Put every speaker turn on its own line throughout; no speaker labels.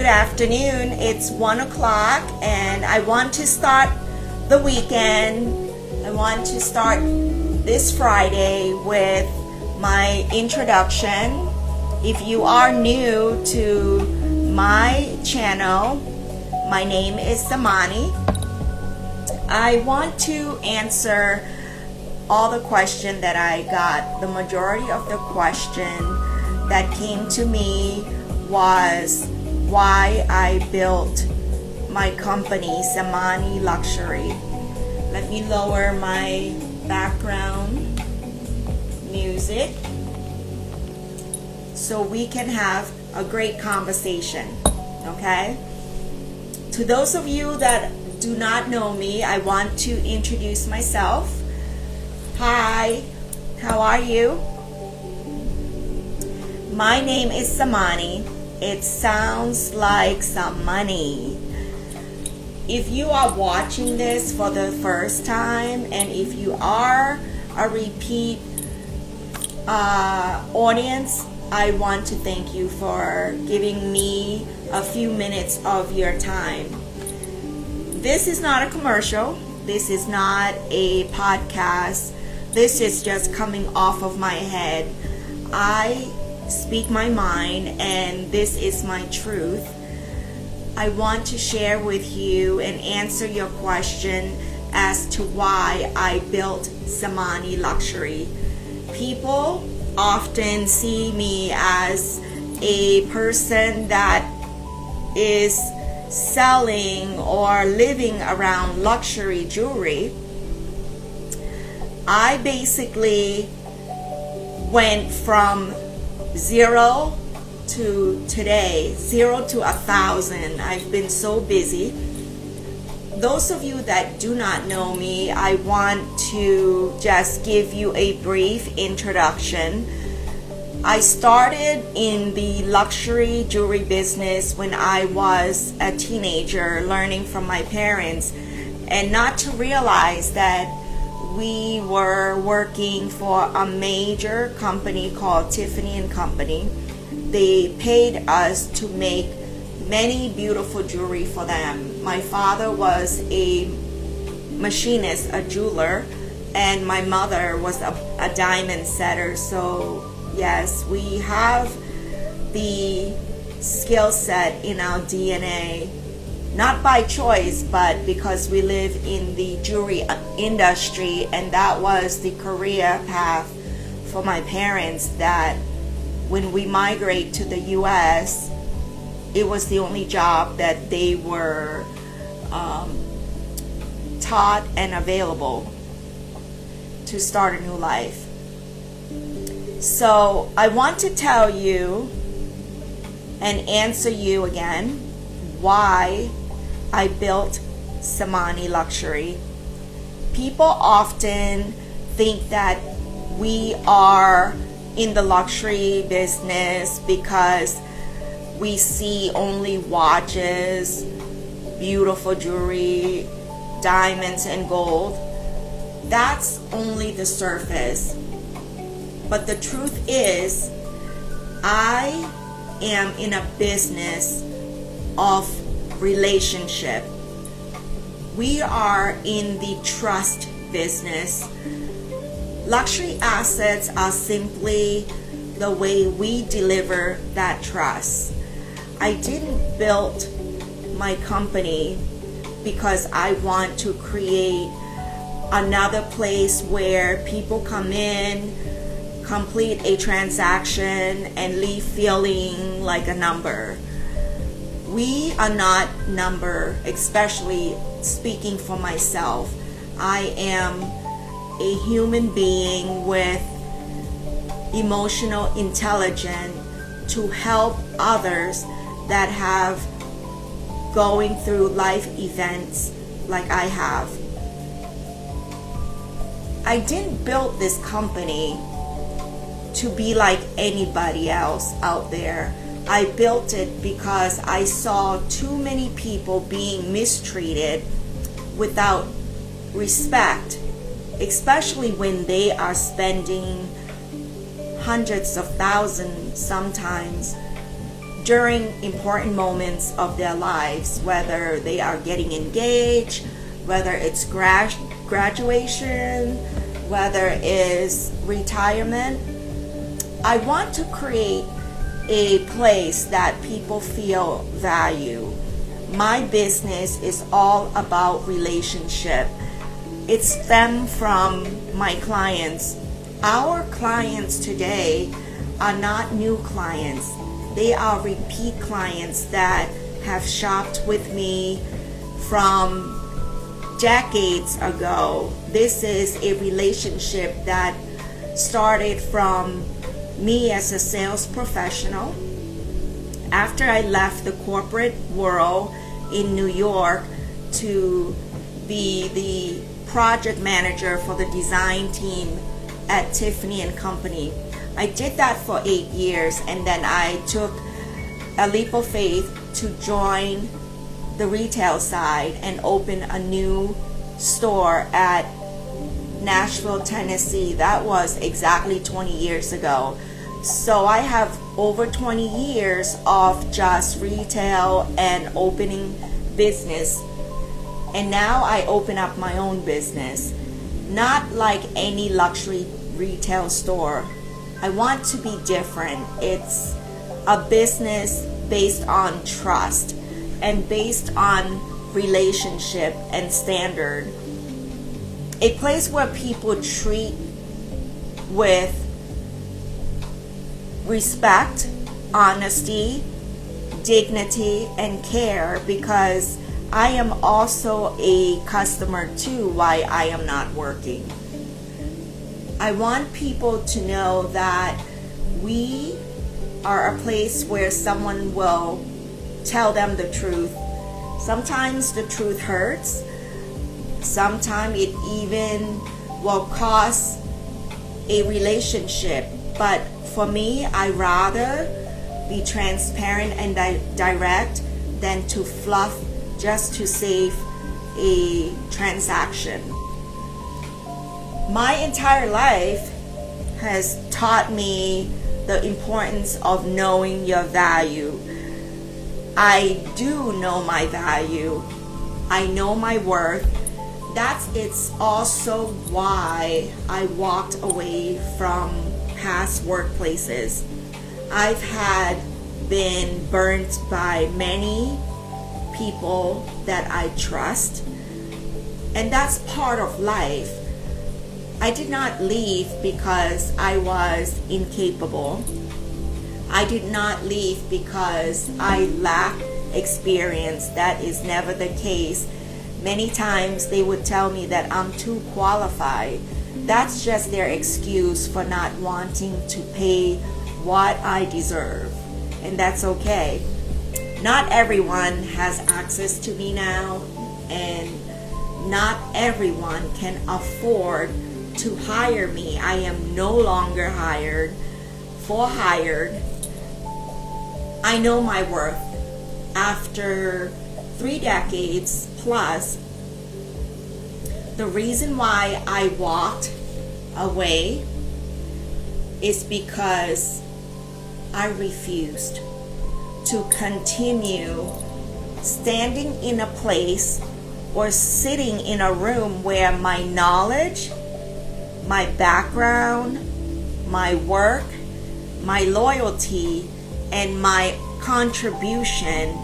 Good afternoon. It's 1 o'clock and I want to start the weekend. I want to start this Friday with my introduction. If you are new to my channel, my name is Samani. I want to answer all the questions that I got. The majority of the question that came to me was why I built my company, Samani Luxury. Let me lower my background music so we can have a great conversation, okay? To those of you that do not know me, I want to introduce myself. Hi, how are you? My name is Samani. It sounds like some money. If you are watching this for the first time, and if you are a repeat audience, I want to thank you for giving me a few minutes of your time. This is not a commercial. This is not a podcast. This is just coming off of my head. I speak my mind, and this is my truth. I want to share with you and answer your question as to why I built Samani Luxury. People often see me as a person that is selling or living around luxury jewelry. I basically went from zero to today, 0 to 1,000. I've been so busy. Those of you that do not know me, I want to just give you a brief introduction. I started in the luxury jewelry business when I was a teenager, learning from my parents, and not to realize that we were working for a major company called Tiffany & Company. They paid us to make many beautiful jewelry for them. My father was a machinist, a jeweler, and my mother was a diamond setter. So yes, we have the skill set in our DNA. Not by choice, but because we live in the jewelry industry, and that was the career path for my parents, that when we migrate to the US, it was the only job that they were taught and available to start a new life. So I want to tell you and answer you again why I built Samani Luxury. People often think that we are in the luxury business because we see only watches, beautiful jewelry, diamonds and gold. That's only the surface. But the truth is, I am in a business of relationship. We are in the trust business. Luxury assets are simply the way we deliver that trust. I didn't build my company because I want to create another place where people come in, complete a transaction, and leave feeling like a number. We are not number, especially speaking for myself. I am a human being with emotional intelligence to help others that have going through life events like I have. I didn't build this company to be like anybody else out there. I built it because I saw too many people being mistreated without respect, especially when they are spending hundreds of thousands sometimes during important moments of their lives, whether they are getting engaged, whether it's graduation, whether it's retirement. I want to create a place that people feel value. My business is all about relationship. It stems from my clients. Our clients today are not new clients. They are repeat clients that have shopped with me from decades ago. This is a relationship that started from me as a sales professional. After I left the corporate world in New York to be the project manager for the design team at Tiffany & Company. I did that for 8 years, and then I took a leap of faith to join the retail side and open a new store at Nashville, Tennessee. That was exactly 20 years ago. So I have over 20 years of just retail and opening business. And now I open up my own business. Not like any luxury retail store. I want to be different. It's a business based on trust and based on relationship and standard. A place where people treat with respect, honesty, dignity, and care, because I am also a customer too while I am not working. I want people to know that we are a place where someone will tell them the truth. Sometimes the truth hurts. Sometimes it even will cost a relationship. But for me, I rather be transparent and direct than to fluff just to save a transaction. My entire life has taught me the importance of knowing your value. I do know my value. I know my worth. It's also why I walked away from past workplaces. I've been burnt by many people that I trust, and that's part of life. I did not leave because I was incapable. I did not leave because I lacked experience. That is never the case. Many times they would tell me that I'm too qualified. That's just their excuse for not wanting to pay what I deserve, and that's okay. Not everyone has access to me now, and not everyone can afford to hire me. I am no longer hired. I know my worth. After 3 decades plus, the reason why I walked away is because I refused to continue standing in a place or sitting in a room where my knowledge, my background, my work, my loyalty, and my contribution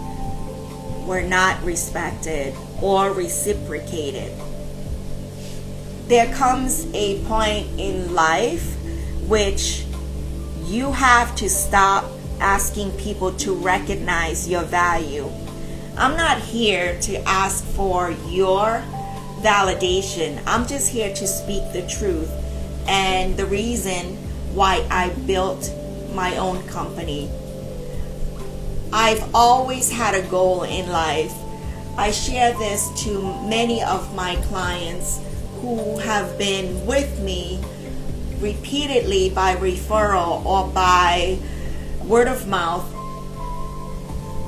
were not respected or reciprocated. There comes a point in life which you have to stop asking people to recognize your value. I'm not here to ask for your validation. I'm just here to speak the truth and the reason why I built my own company. I've always had a goal in life. I share this to many of my clients who have been with me repeatedly by referral or by word of mouth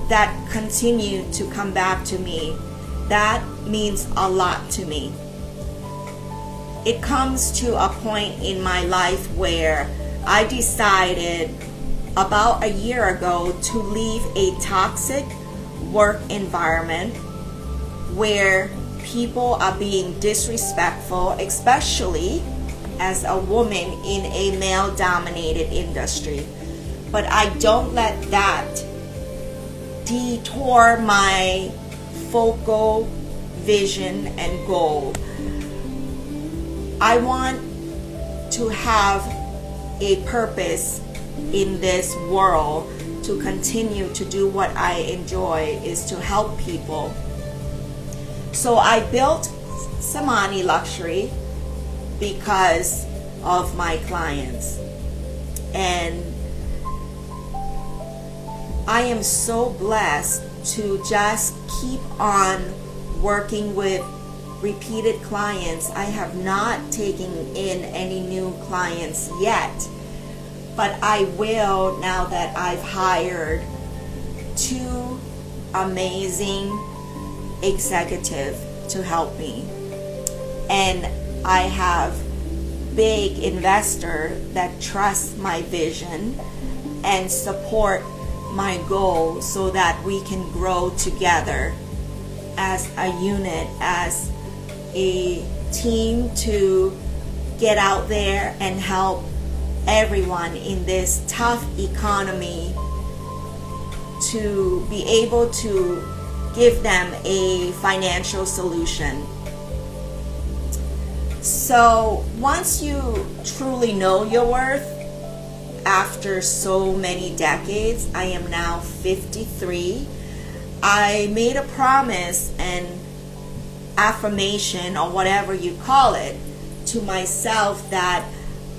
that continue to come back to me. That means a lot to me. It comes to a point in my life where I decided about a year ago to leave a toxic work environment where people are being disrespectful, especially as a woman in a male-dominated industry. But I don't let that detour my focal vision and goal. I want to have a purpose in this world to continue to do what I enjoy, is to help people. So I built Samani Luxury because of my clients, and I am so blessed to just keep on working with repeated clients. I have not taken in any new clients yet, but I will now that I've hired 2 amazing executives to help me, and I have big investor that trust my vision and support my goal so that we can grow together as a unit, as a team, to get out there and help everyone in this tough economy, to be able to give them a financial solution. So once you truly know your worth, after so many decades, I am now 53, I made a promise and affirmation, or whatever you call it, to myself that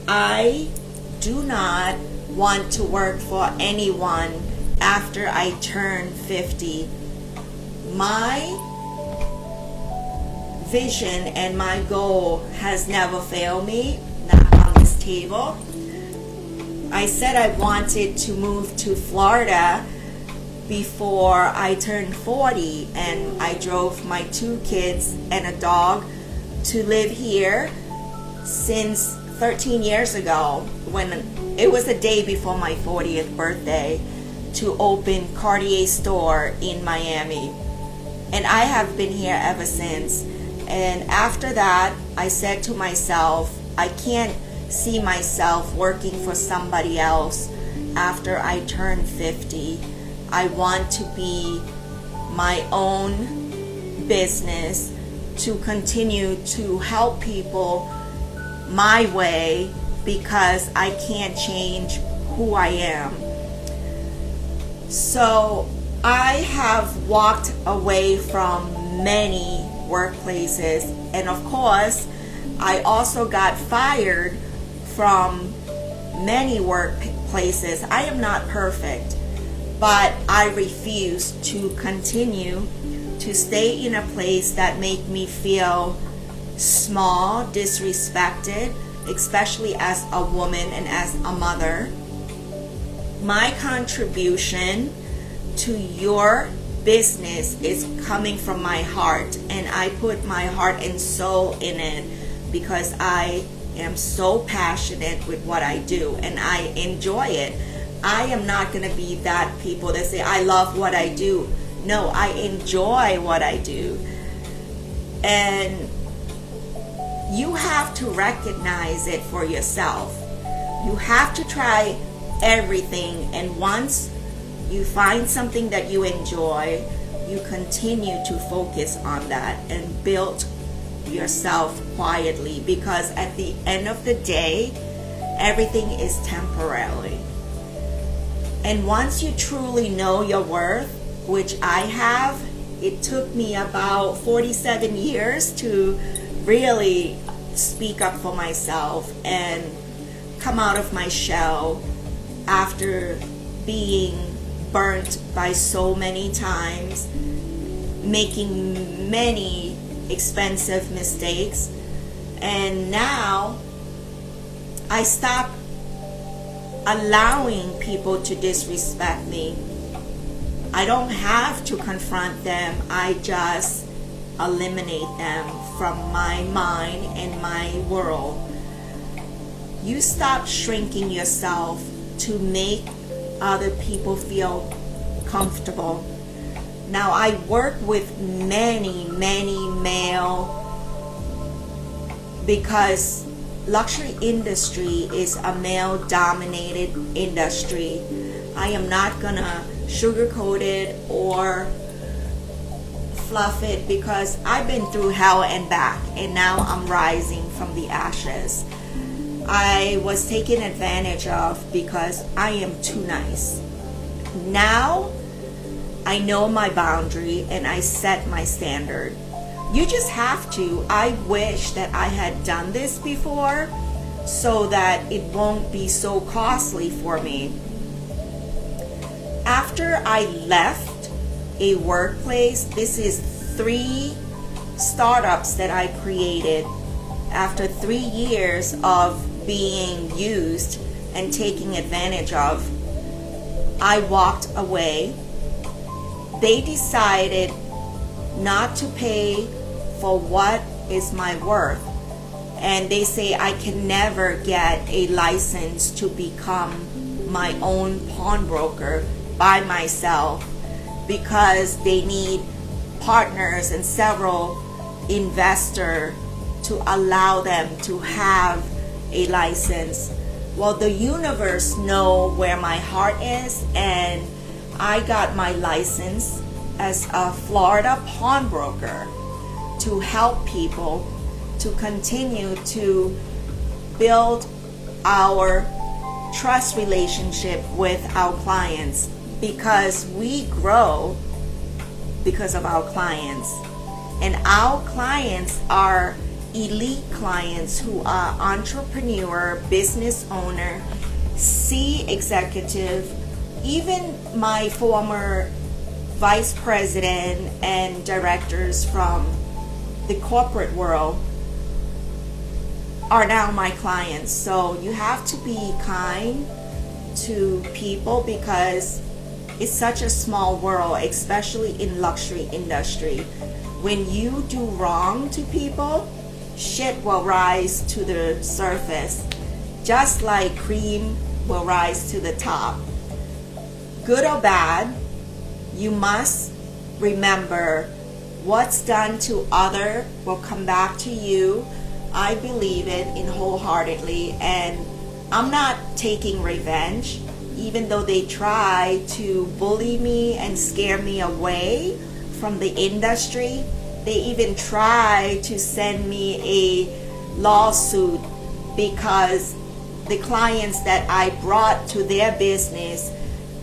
I do not want to work for anyone after I turn 50. My vision and my goal has never failed me, not on this table. I said I wanted to move to Florida before I turned 40, and I drove my 2 kids and a dog to live here since 13 years ago, when it was a day before my 40th birthday, to open Cartier store in Miami. And I have been here ever since. And after that, I said to myself, I can't see myself working for somebody else after I turn 50. I want to be my own business, to continue to help people my way, because I can't change who I am. So I have walked away from many workplaces, and of course I also got fired from many workplaces. I am not perfect, but I refuse to continue to stay in a place that make me feel small, disrespected, especially as a woman and as a mother. My contribution to your business is coming from my heart, and I put my heart and soul in it because I am so passionate with what I do and I enjoy it. I am not going to be that people that say I love what I do. No, I enjoy what I do. And you have to recognize it for yourself. You have to try everything, and once you find something that you enjoy, you continue to focus on that and build yourself quietly, because at the end of the day, everything is temporary. And once you truly know your worth, which I have, it took me about 47 years to really speak up for myself and come out of my shell after being burnt by so many times, making many expensive mistakes. And now I stopped allowing people to disrespect me. I don't have to confront them. I just eliminate them from my mind and my world. You stop shrinking yourself to make other people feel comfortable. Now, I work with many male, because luxury industry is a male dominated industry. I am not gonna sugarcoat it or fluff it, because I've been through hell and back, and now I'm rising from the ashes. I was taken advantage of because I am too nice. Now I know my boundary and I set my standard. You just have to. I wish that I had done this before so that it won't be so costly for me. After I left a workplace, this is 3 startups that I created after 3 years of being used and taking advantage of. I walked away. They decided not to pay for what is my worth, and they say I can never get a license to become my own pawnbroker by myself, because they need partners and several investors to allow them to have a license. Well, the universe know where my heart is, and I got my license as a Florida pawnbroker to help people to continue to build our trust relationship with our clients, because we grow because of our clients. And our clients are elite clients who are entrepreneur, business owner, C executive, even my former vice president and directors from the corporate world are now my clients. So you have to be kind to people, because it's such a small world, especially in luxury industry. When you do wrong to people, shit will rise to the surface, just like cream will rise to the top. Good or bad, you must remember what's done to other will come back to you. I believe it in wholeheartedly, and I'm not taking revenge, even though they try to bully me and scare me away from the industry. They even try to send me a lawsuit because the clients that I brought to their business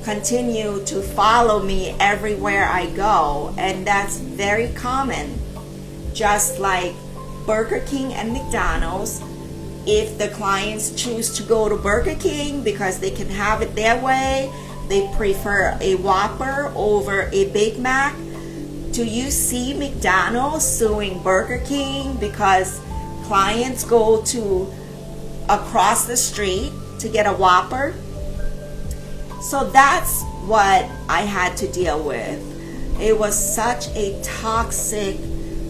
continue to follow me everywhere I go, and that's very common. Just like Burger King and McDonald's, if the clients choose to go to Burger King because they can have it their way, they prefer a Whopper over a Big Mac. Do you see McDonald's suing Burger King because clients go to across the street to get a Whopper? So that's what I had to deal with. It was such a toxic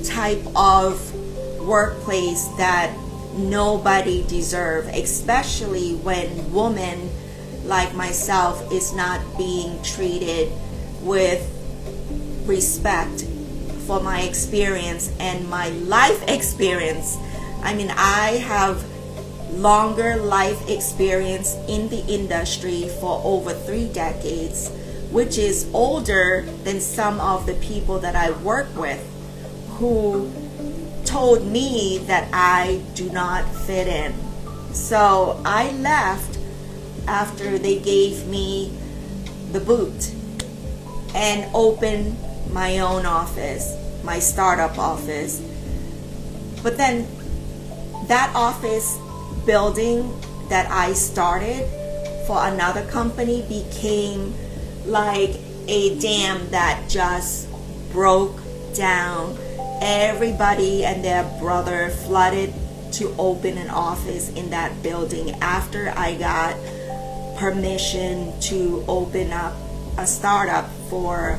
type of workplace that nobody deserves, especially when women like myself is not being treated with respect for my experience and my life experience. I mean, I have longer life experience in the industry for over 3 decades, which is older than some of the people that I work with who told me that I do not fit in. So I left after they gave me the boot and opened my own office, my startup office. But then that office building that I started for another company became like a dam that just broke down. Everybody and their brother flooded to open an office in that building after I got permission to open up a startup for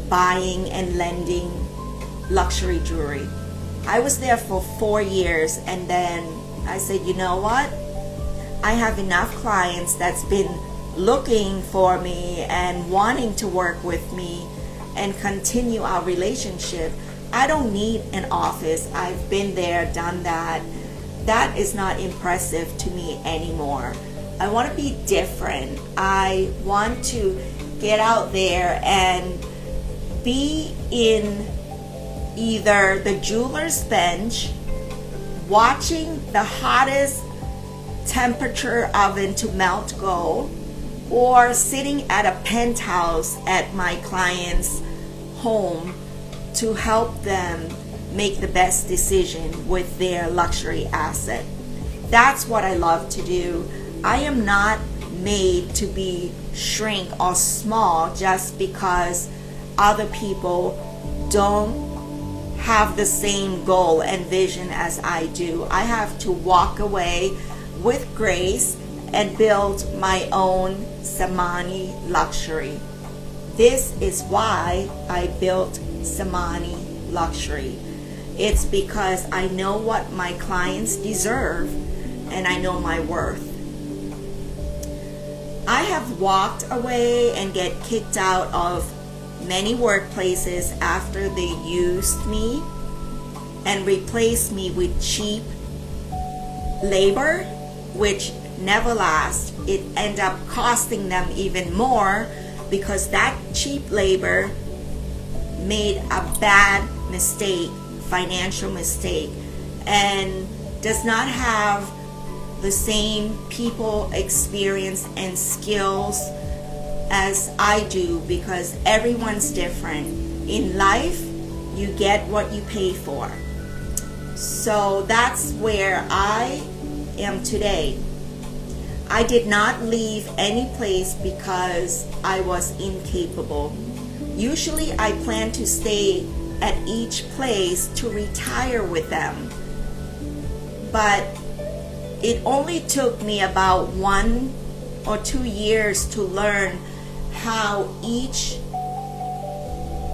buying and lending luxury jewelry. I was there for 4 years, and then I said, you know what? I have enough clients that's been looking for me and wanting to work with me and continue our relationship, I don't need an office. I've been there, done that. That is not impressive to me anymore. I want to be different. I want to get out there and be in either the jeweler's bench, watching the hottest temperature oven to melt gold, or sitting at a penthouse at my client's home to help them make the best decision with their luxury asset. That's what I love to do. I am not made to be shrink or small just because other people don't have the same goal and vision as I do. I have to walk away with grace and build my own Samani Luxury. This is why I built Samani Luxury. It's because I know what my clients deserve and I know my worth. I have walked away and get kicked out of many workplaces after they used me and replaced me with cheap labor, which never lasts. It ended up costing them even more because that cheap labor made a bad mistake, financial mistake, and does not have the same people experience and skills as I do, because everyone's different. In life, you get what you pay for. So that's where I am today. I did not leave any place because I was incapable. Usually I plan to stay at each place to retire with them. But it only took me about 1 or 2 years to learn how each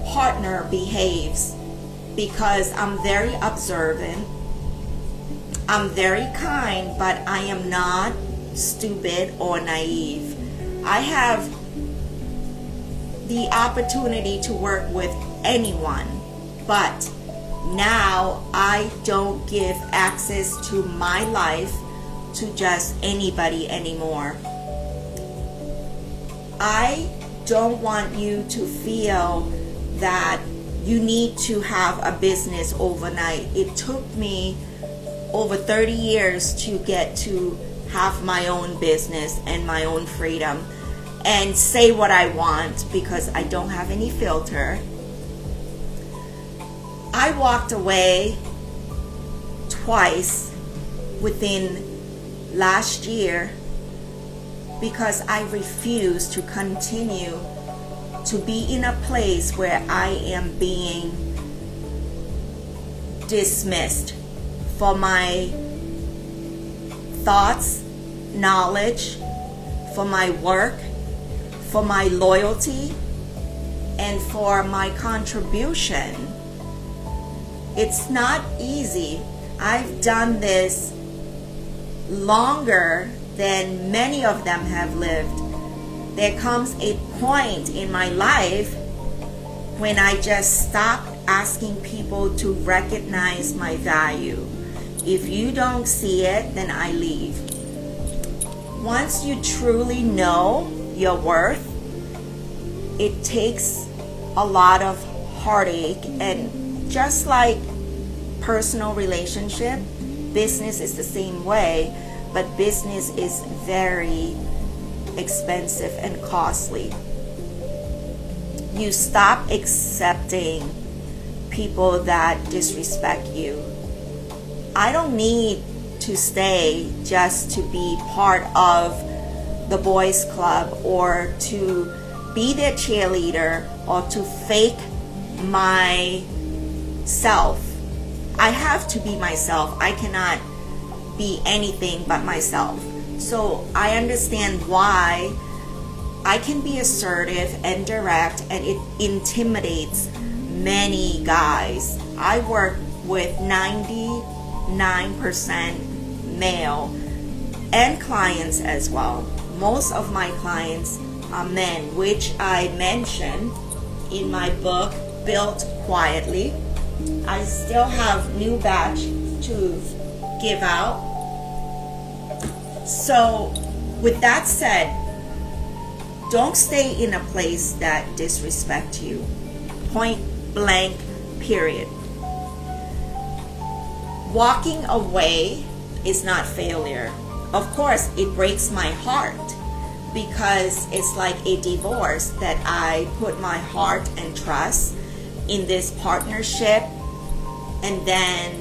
partner behaves, because I'm very observant. I'm very kind, but I am not stupid or naive. I have the opportunity to work with anyone, but now I don't give access to my life to just anybody anymore. I don't want you to feel that you need to have a business overnight. It took me over 30 years to get to have my own business and my own freedom and say what I want because I don't have any filter. I walked away twice within last year because I refuse to continue to be in a place where I am being dismissed for my thoughts, knowledge, for my work, for my loyalty, and for my contribution. It's not easy. I've done this longer than many of them have lived. There comes a point in my life when I just stop asking people to recognize my value. If you don't see it, then I leave. Once you truly know your worth, it takes a lot of heartache, and just like personal relationship, business is the same way, but business is very expensive and costly. You stop accepting people that disrespect you. I don't need to stay just to be part of the boys club or to be their cheerleader or to fake myself. I have to be myself. I cannot be anything but myself. So I understand why I can be assertive and direct, and it intimidates many guys. I work with 99% male and clients as well. most of my clients are men, which I mentioned in my book, Built Quietly. I still have new batch to give out. So with that said, don't stay in a place that disrespects you. Point blank, period. Walking away is not failure. Of course, it breaks my heart because it's like a divorce that I put my heart and trust in this partnership, and then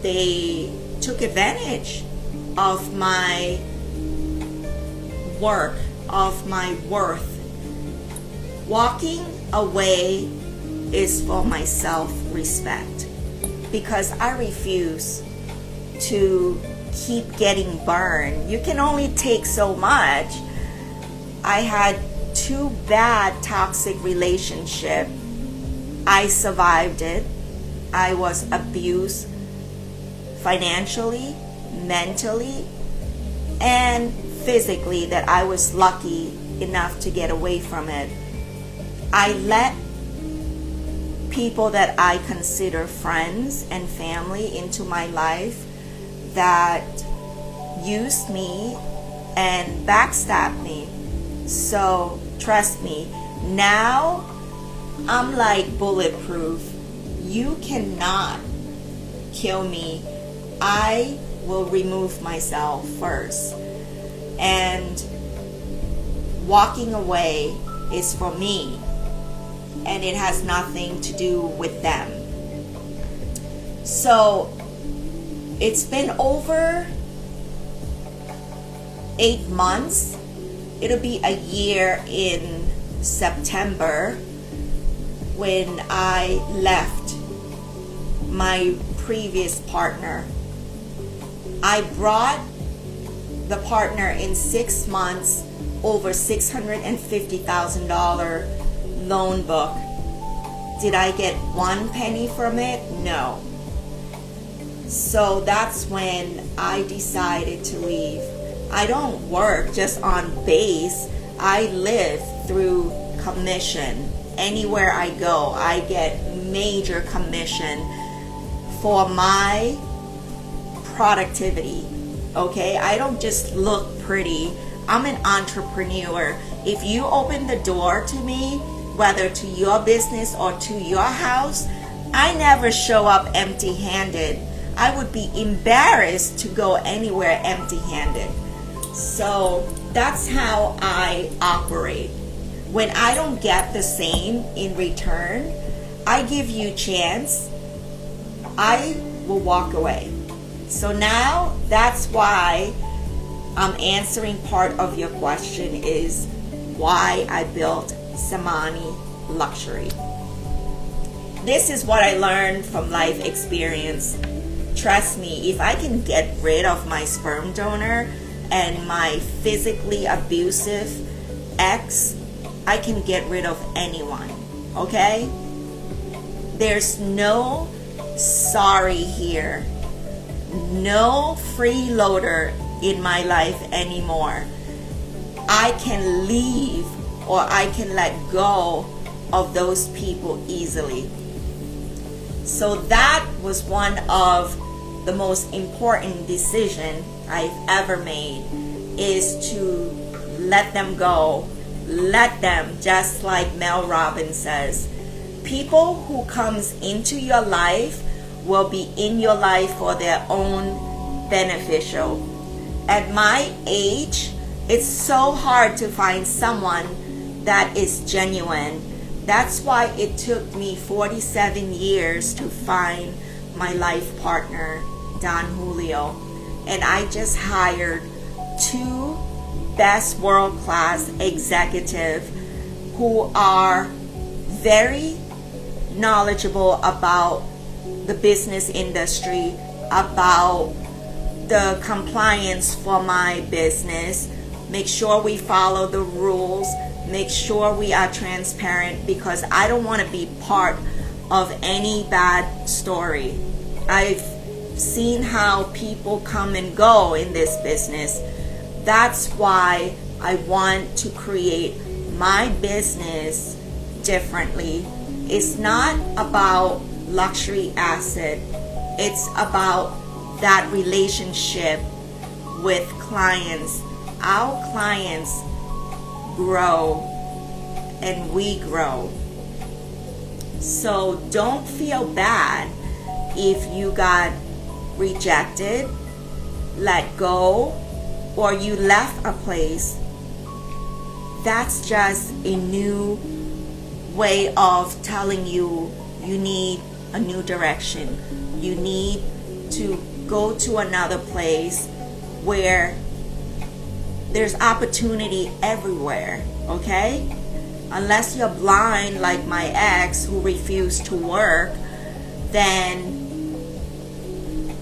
they took advantage of my work, of my worth. Walking away is for my self-respect because I refuse to keep getting burned. You can only take so much. I had 2 bad toxic relationships. I survived it. I was abused financially, mentally, and physically, that I was lucky enough to get away from it. I let people that I consider friends and family into my life that used me and backstabbed me. So trust me, now I'm like bulletproof. You cannot kill me. I will remove myself first. And walking away is for me, and it has nothing to do with them. So it's been over 8 months. It'll be a year in September when I left my previous partner. I brought the partner in 6 months over $650,000 loan book. Did I get 1 penny from it? No. So that's when I decided to leave. I don't work just on base. I live through commission. Anywhere I go, I get major commission for my productivity. Okay, I don't just look pretty. I'm an entrepreneur. If you open the door to me, whether to your business or to your house, I never show up empty-handed. I would be embarrassed to go anywhere empty-handed. So that's how I operate. When I don't get the same in return, I give you a chance, I will walk away. So now that's why I'm answering part of your question is why I built Samani Luxury. This is what I learned from life experience. Trust me, if I can get rid of my sperm donor and my physically abusive ex, I can get rid of anyone, okay? There's no sorry here. No freeloader in my life anymore. I can leave or I can let go of those people easily. So that was one of the most important decision I've ever made, is to let them go. Let them, just like Mel Robbins says, people who comes into your life will be in your life for their own beneficial. At my age, it's so hard to find someone that is genuine. That's why it took me 47 years to find my life partner, Don Julio. And I just hired 2 best world-class executives who are very knowledgeable about the business industry, about the compliance for my business, make sure we follow the rules, make sure we are transparent, because I don't want to be part of any bad story. I've seen how people come and go in this business. That's why I want to create my business differently. It's not about luxury asset. It's about that relationship with clients. Our clients grow and we grow. So don't feel bad if you got rejected, let go, or you left a place. That's just a new way of telling you you need a new direction. You need to go to another place where there's opportunity everywhere, okay? Unless you're blind like my ex who refused to work, then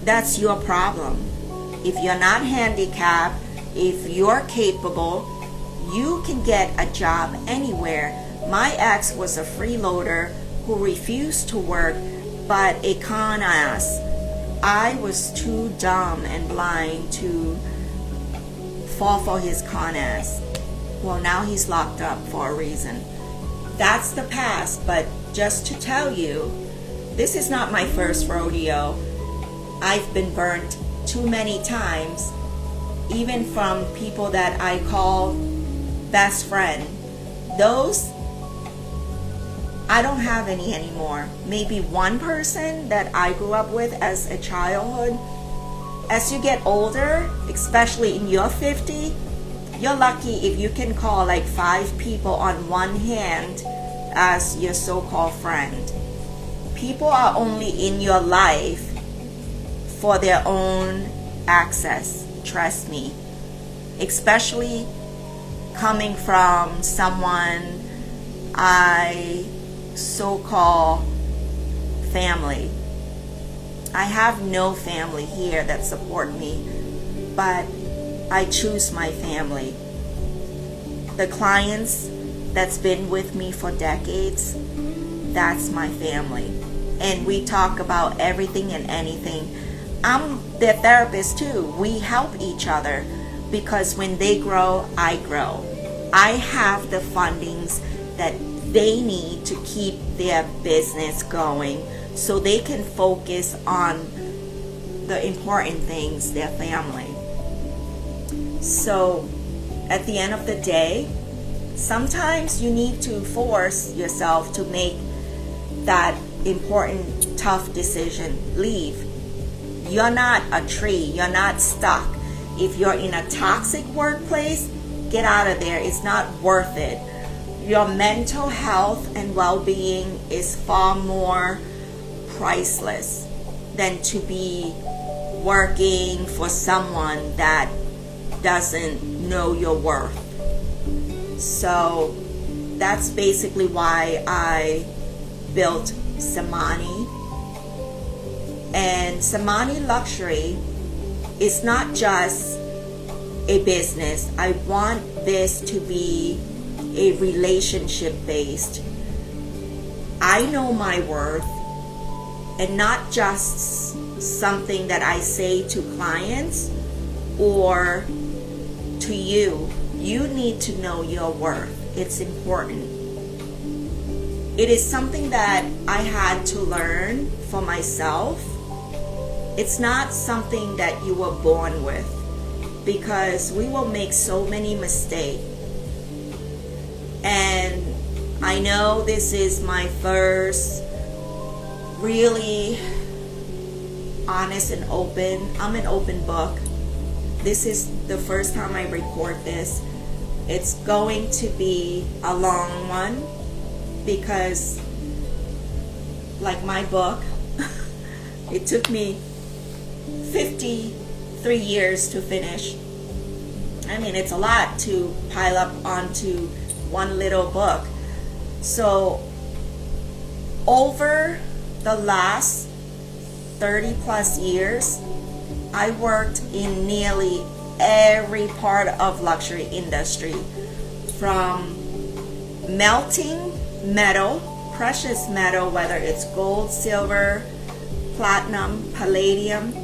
that's your problem. If you're not handicapped, if you're capable, you can get a job anywhere. My ex was a freeloader who refused to work, but a con ass. I was too dumb and blind to fall for his con ass. Well, now he's locked up for a reason. That's the past, but just to tell you, this is not my first rodeo. I've been burnt too many times, even from people that I call best friend. Those, I don't have any anymore. Maybe one person that I grew up with as a childhood. As you get older, especially in your 50, you're lucky if you can call like 5 people on one hand as your so-called friend. People are only in your life for their own access, trust me. Especially coming from someone I so-called family. I have no family here that support me, but I choose my family. The clients that's been with me for decades, that's my family. And we talk about everything and anything. I'm their therapist too. We help each other because when they grow, I grow. I have the fundings that they need to keep their business going so they can focus on the important things, their family. So at the end of the day, sometimes you need to force yourself to make that important, tough decision. Leave. You're not a tree. You're not stuck. If you're in a toxic workplace, get out of there. It's not worth it. Your mental health and well-being is far more priceless than to be working for someone that doesn't know your worth. So that's basically why I built Samani. And Samani Luxury is not just a business. I want this to be a relationship based. I know my worth, and not just something that I say to clients or to you. You need to know your worth. It's important. It is something that I had to learn for myself. It's not something that you were born with, because we will make so many mistakes. And I know this is my first really honest and open. I'm an open book. This is the first time I record this. It's going to be a long one because, like my book, it took me 53 years to finish. I mean, it's a lot to pile up onto one little book. So over the last 30 plus years, I worked in nearly every part of luxury industry, from melting metal, precious metal, whether it's gold, silver, platinum, palladium.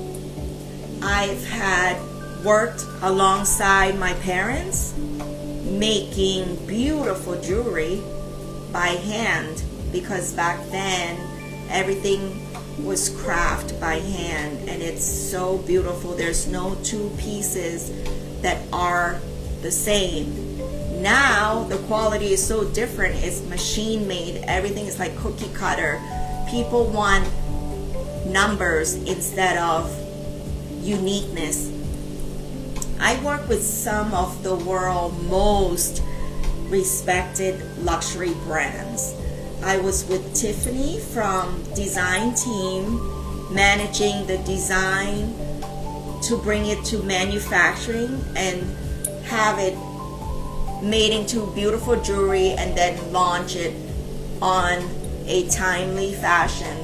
I've had worked alongside my parents making beautiful jewelry by hand, because back then everything was crafted by hand, and it's so beautiful. There's no two pieces that are the same. Now the quality is so different. It's machine made. Everything is like cookie cutter. People want numbers instead of uniqueness. I work with some of the world's most respected luxury brands. I was with Tiffany from design team, managing the design to bring it to manufacturing and have it made into beautiful jewelry and then launch it on a timely fashion.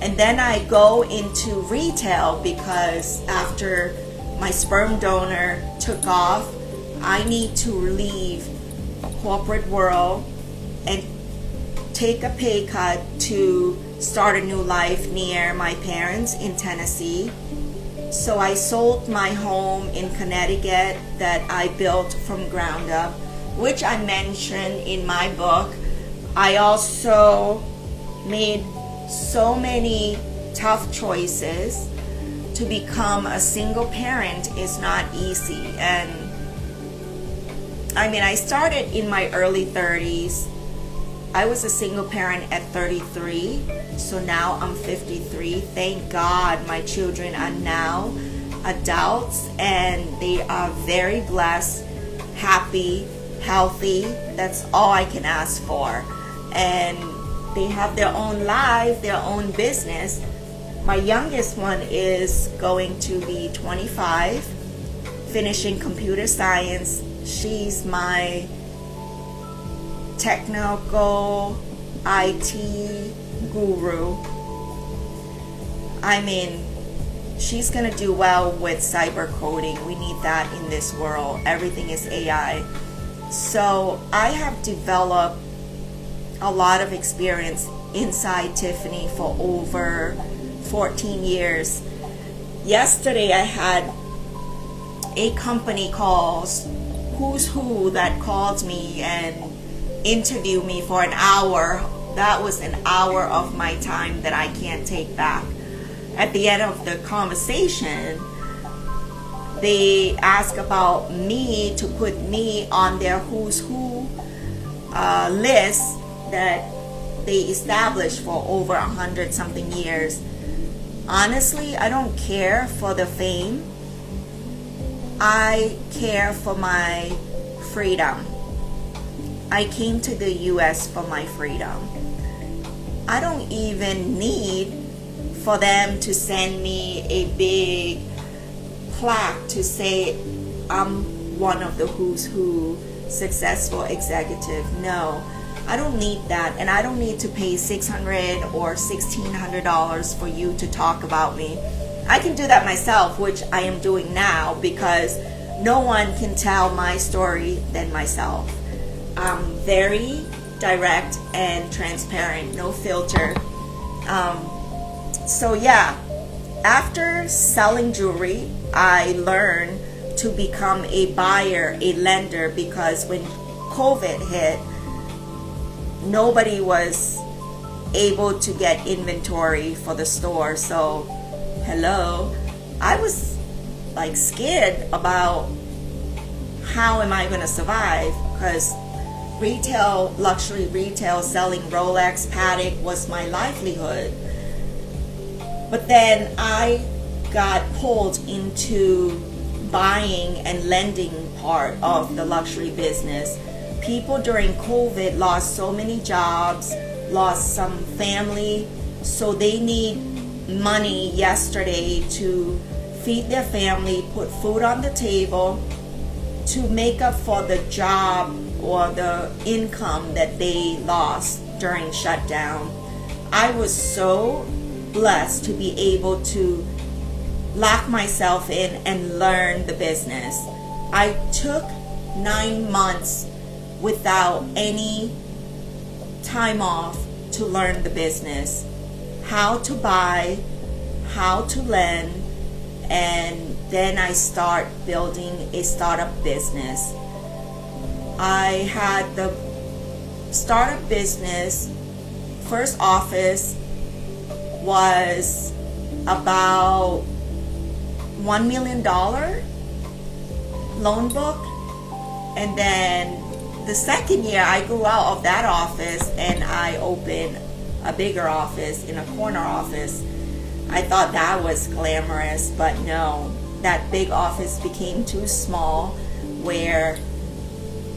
And then I go into retail because after my sperm donor took off, I need to leave corporate world and take a pay cut to start a new life near my parents in Tennessee. So I sold my home in Connecticut that I built from ground up, which I mentioned in my book. I also made so many tough choices. To become a single parent is not easy. And I mean, I started in my early 30s. I was a single parent at 33, so now I'm 53. Thank God my children are now adults and they are very blessed, happy, healthy. That's all I can ask for. And they have their own life, their own business. My youngest one is going to be 25, finishing computer science. She's my technical IT guru. I mean, she's gonna do well with cyber coding. We need that in this world. Everything is AI. So I have developed a lot of experience inside Tiffany for over 14 years. Yesterday I had a company called Who's Who that called me and interviewed me for an hour. That was an hour of my time that I can't take back. At the end of the conversation, they asked about me to put me on their Who's Who list that they established for over 100 something years. Honestly, I don't care for the fame. I care for my freedom. I came to the US for my freedom. I don't even need for them to send me a big plaque to say I'm one of the Who's Who successful executive. No, I don't need that, and I don't need to pay $600 or $1,600 for you to talk about me. I can do that myself, which I am doing now, because no one can tell my story than myself. I'm very direct and transparent, no filter. So yeah, after selling jewelry, I learned to become a buyer, a lender, because when COVID hit, nobody was able to get inventory for the store. So hello, I was like scared about how am I going to survive, because retail, luxury retail, selling Rolex, Patek was my livelihood. But then I got pulled into buying and lending part of the luxury business. People during COVID lost so many jobs, lost some family, so they need money yesterday to feed their family, put food on the table, to make up for the job or the income that they lost during shutdown. I was so blessed to be able to lock myself in and learn the business. I took 9 months without any time off to learn the business, how to buy, how to lend, and then I start building a startup business. I had the startup business. First office was about $1 million loan book, and then the second year I grew out of that office and I opened a bigger office in a corner office. I thought that was glamorous, but no, that big office became too small, where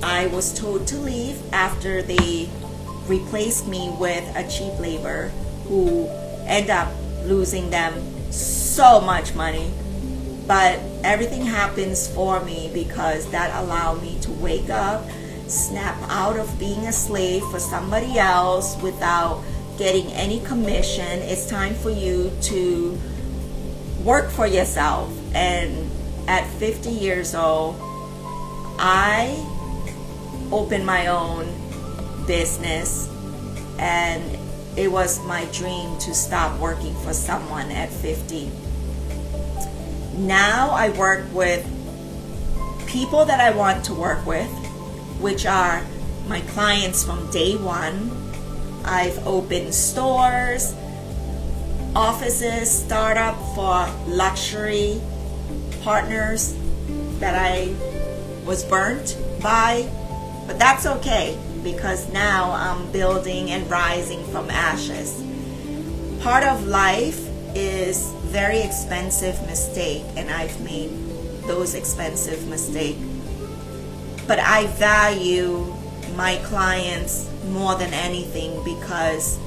I was told to leave after they replaced me with a cheap labor who ended up losing them so much money. But everything happens for me because that allowed me to wake up, snap out of being a slave for somebody else without getting any commission. It's time for you to work for yourself. And at 50 years old, I opened my own business, and it was my dream to stop working for someone at 50. Now I work with people that I want to work with, which are my clients from day one. I've opened stores, offices, startup for luxury partners that I was burnt by, but that's okay because now I'm building and rising from ashes. Part of life is very expensive mistake, and I've made those expensive mistakes. But I value my clients more than anything because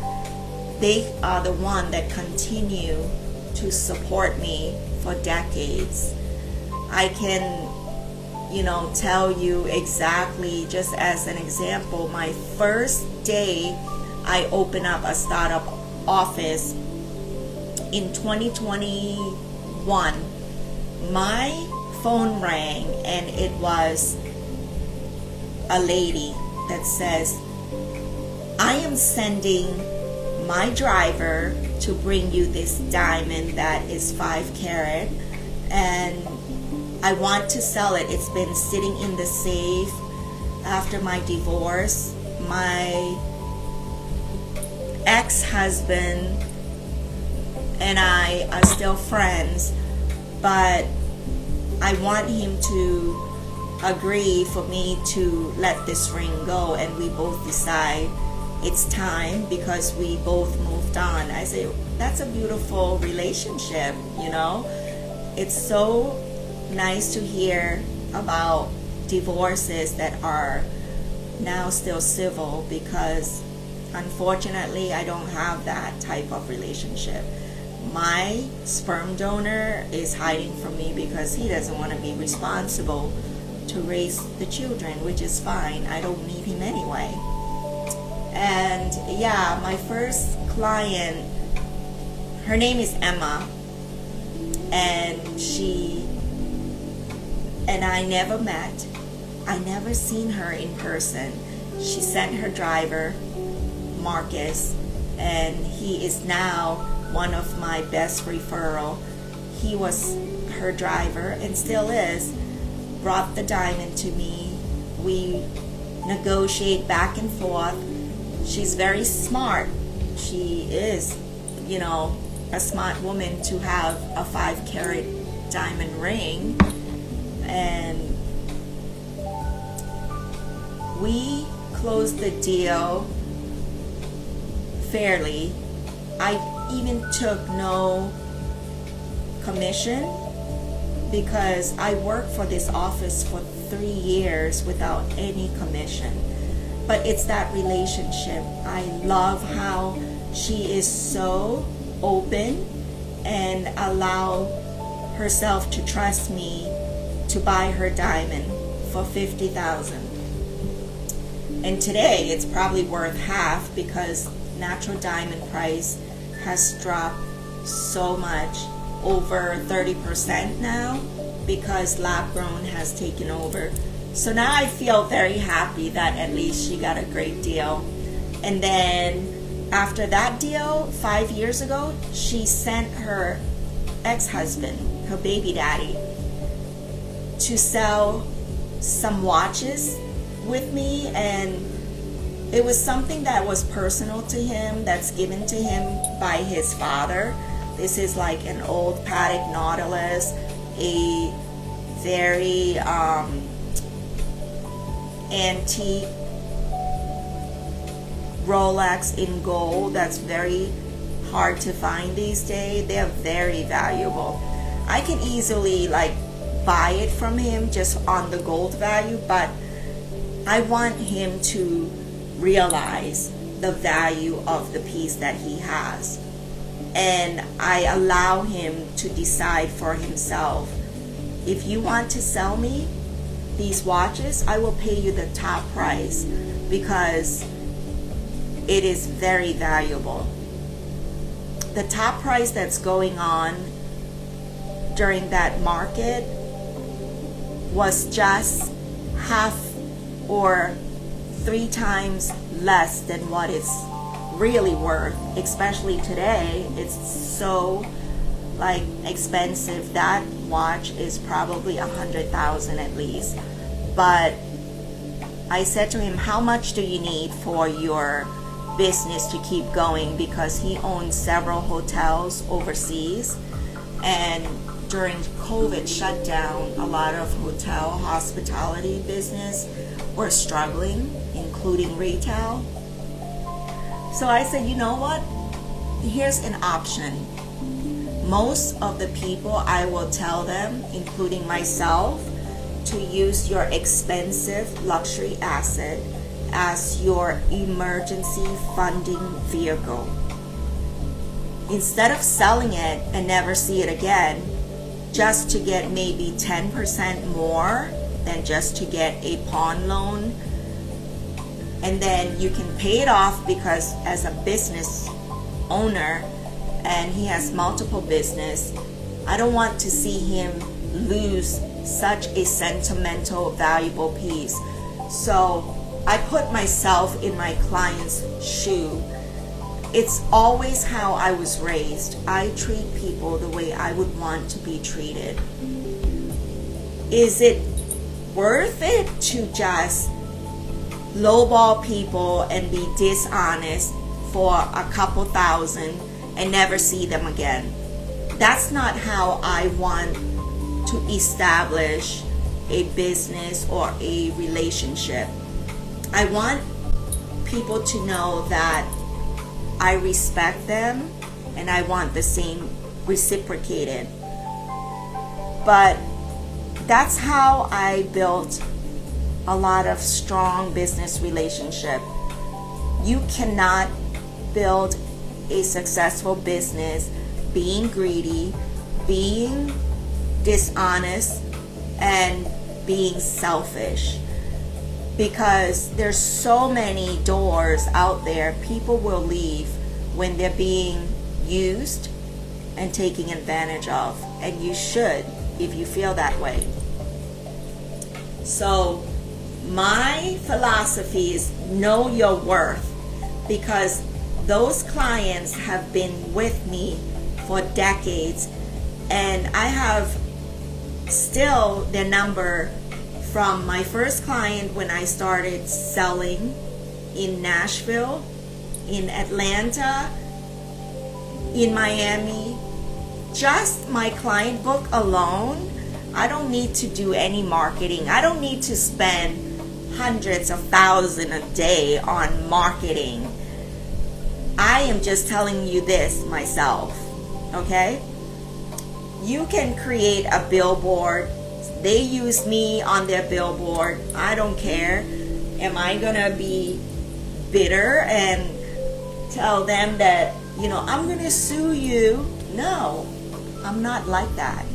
they are the one that continue to support me for decades. I can, tell you exactly, just as an example, my first day I opened up a startup office in 2021, my phone rang and it was a lady that says, I am sending my driver to bring you this diamond that is 5 carat, and I want to sell it. It's been sitting in the safe after my divorce. My ex-husband and I are still friends, but I want him to agree for me to let this ring go, and we both decide it's time because we both moved on. I say, that's a beautiful relationship, It's so nice to hear about divorces that are now still civil, because unfortunately I don't have that type of relationship. My sperm donor is hiding from me because he doesn't want to be responsible to raise the children, which is fine. I don't need him anyway. And yeah, my first client, her name is Emma, and she and I never met. I never seen her in person. She sent her driver, Marcus, and he is now one of my best referral. He was her driver and still is. Brought the diamond to me. We negotiate back and forth. She's very smart. She is, a smart woman to have a 5 carat diamond ring. And we closed the deal fairly. I even took no commission because I worked for this office for 3 years without any commission. But it's that relationship. I love how she is so open and allow herself to trust me to buy her diamond for $50,000. And today it's probably worth half because natural diamond price has dropped so much, over 30% now, because lab grown has taken over. So now I feel very happy that at least she got a great deal. And then after that deal, 5 years ago, she sent her ex-husband, her baby daddy, to sell some watches with me, and it was something that was personal to him, that's given to him by his father. This is like an old Patek Nautilus, a very antique Rolex in gold that's very hard to find these days. They're very valuable. I can easily like buy it from him just on the gold value, but I want him to realize the value of the piece that he has, and I allow him to decide for himself. If you want to sell me these watches, I will pay you the top price because it is very valuable. The top price that's going on during that market was just half or 3 times less than what it's really worth. Especially today, it's so like expensive. That watch is probably 100,000 at least. But I said to him, how much do you need for your business to keep going? Because he owns several hotels overseas, and during COVID shutdown, a lot of hotel hospitality business were struggling, including retail. So I said, you know what? Here's an option. Most of the people, I will tell them, including myself, to use your expensive luxury asset as your emergency funding vehicle. Instead of selling it and never see it again, just to get maybe 10% more than just to get a pawn loan, and then you can pay it off, because as a business owner and he has multiple business, I don't want to see him lose such a sentimental, valuable piece. So I put myself in my client's shoe. It's always how I was raised. I treat people the way I would want to be treated. Is it worth it to just lowball people and be dishonest for a couple thousand and never see them again? That's not how I want to establish a business or a relationship. I want people to know that I respect them and I want the same reciprocated. But that's how I built a lot of strong business relationship. You cannot build a successful business being greedy, being dishonest, and being selfish, because there's so many doors out there. People will leave when they're being used and taken advantage of, and you should, if you feel that way. So my philosophy is know your worth, because those clients have been with me for decades, and I have still their number from my first client when I started selling in Nashville, in Atlanta, in Miami. Just my client book alone, I don't need to do any marketing. I don't need to spend hundreds of thousands a day on marketing. I am just telling you this myself, okay? You can create a billboard. They use me on their billboard. I don't care. Am I gonna be bitter and tell them that, I'm gonna sue you? No, I'm not like that,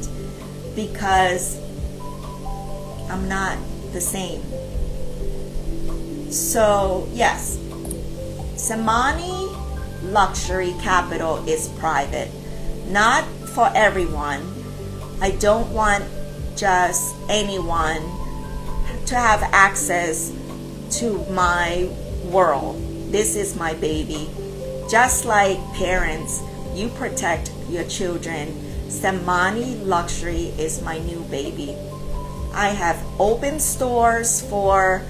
because I'm not the same. So yes, Semani Luxury Capital is private, not for everyone. I don't want just anyone to have access to my world. This is my baby. Just like parents, you protect your children. Semani Luxury is my new baby. I have open stores for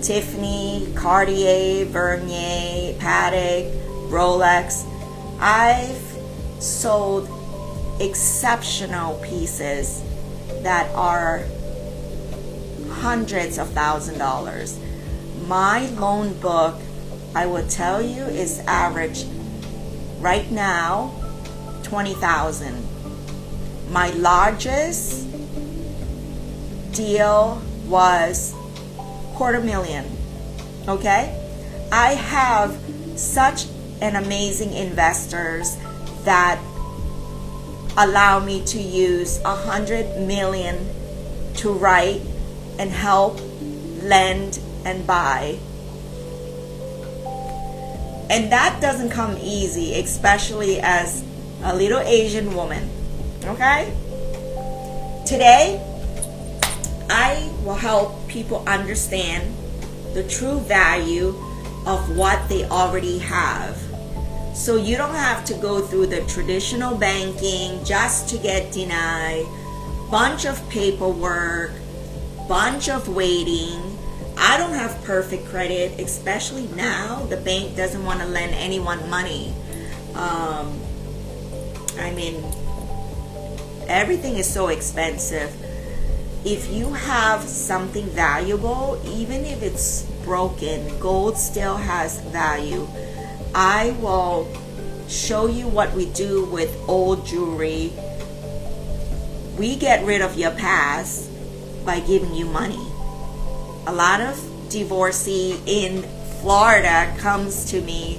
Tiffany, Cartier, Vernier, Patek, Rolex. I've sold exceptional pieces that are hundreds of $1,000s. My loan book, I will tell you, is average right now $20,000. My largest deal was $250,000. Okay, I have such an amazing investors that allow me to use $100 million to write and help lend and buy. And that doesn't come easy, especially as a little Asian woman. Okay? Today, I will help people understand the true value of what they already have. So you don't have to go through the traditional banking just to get denied, bunch of paperwork, bunch of waiting. I don't have perfect credit, especially now. The bank doesn't want to lend anyone money. Everything is so expensive. If you have something valuable, even if it's broken, gold still has value. I will show you what we do with old jewelry. We get rid of your past by giving you money. A lot of divorcee in Florida comes to me,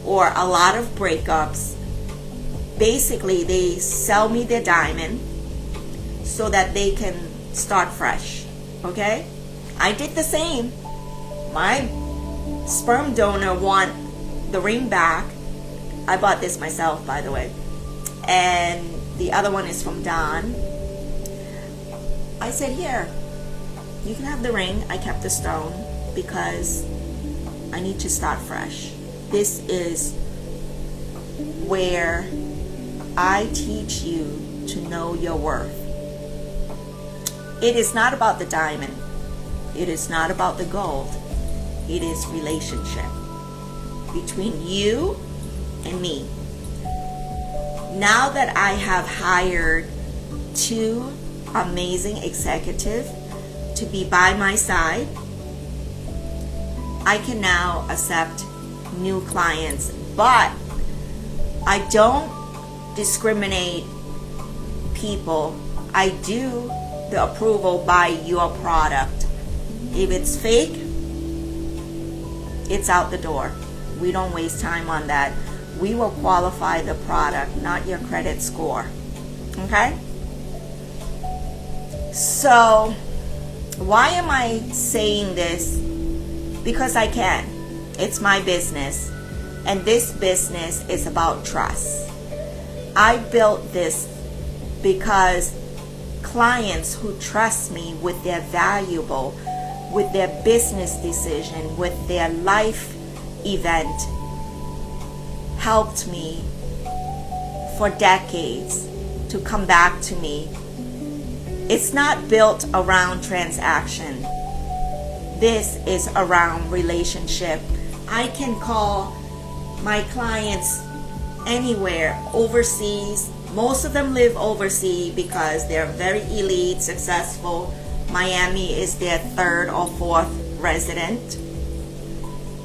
or a lot of breakups. Basically, they sell me their diamond so that they can start fresh. Okay? I did the same. My sperm donor want the ring back. I bought this myself, by the way. And the other one is from Don. I said, here, you can have the ring. I kept the stone because I need to start fresh. This is where I teach you to know your worth. It is not about the diamond. It is not about the gold. It is relationship between you and me. Now that I have hired 2 amazing executives to be by my side, I can now accept new clients. But I don't discriminate people. I do the approval by your product. If it's fake, it's out the door. We don't waste time on that. We will qualify the product, not your credit score. Okay? So, why am I saying this? Because I can. It's my business. And this business is about trust. I built this because clients who trust me with their valuable, with their business decision, with their life event, helped me for decades to come back to me. It's not built around transaction. This is around relationship. I can call my clients anywhere, overseas. Most of them live overseas because they're very elite, successful. Miami is their 3rd or 4th resident.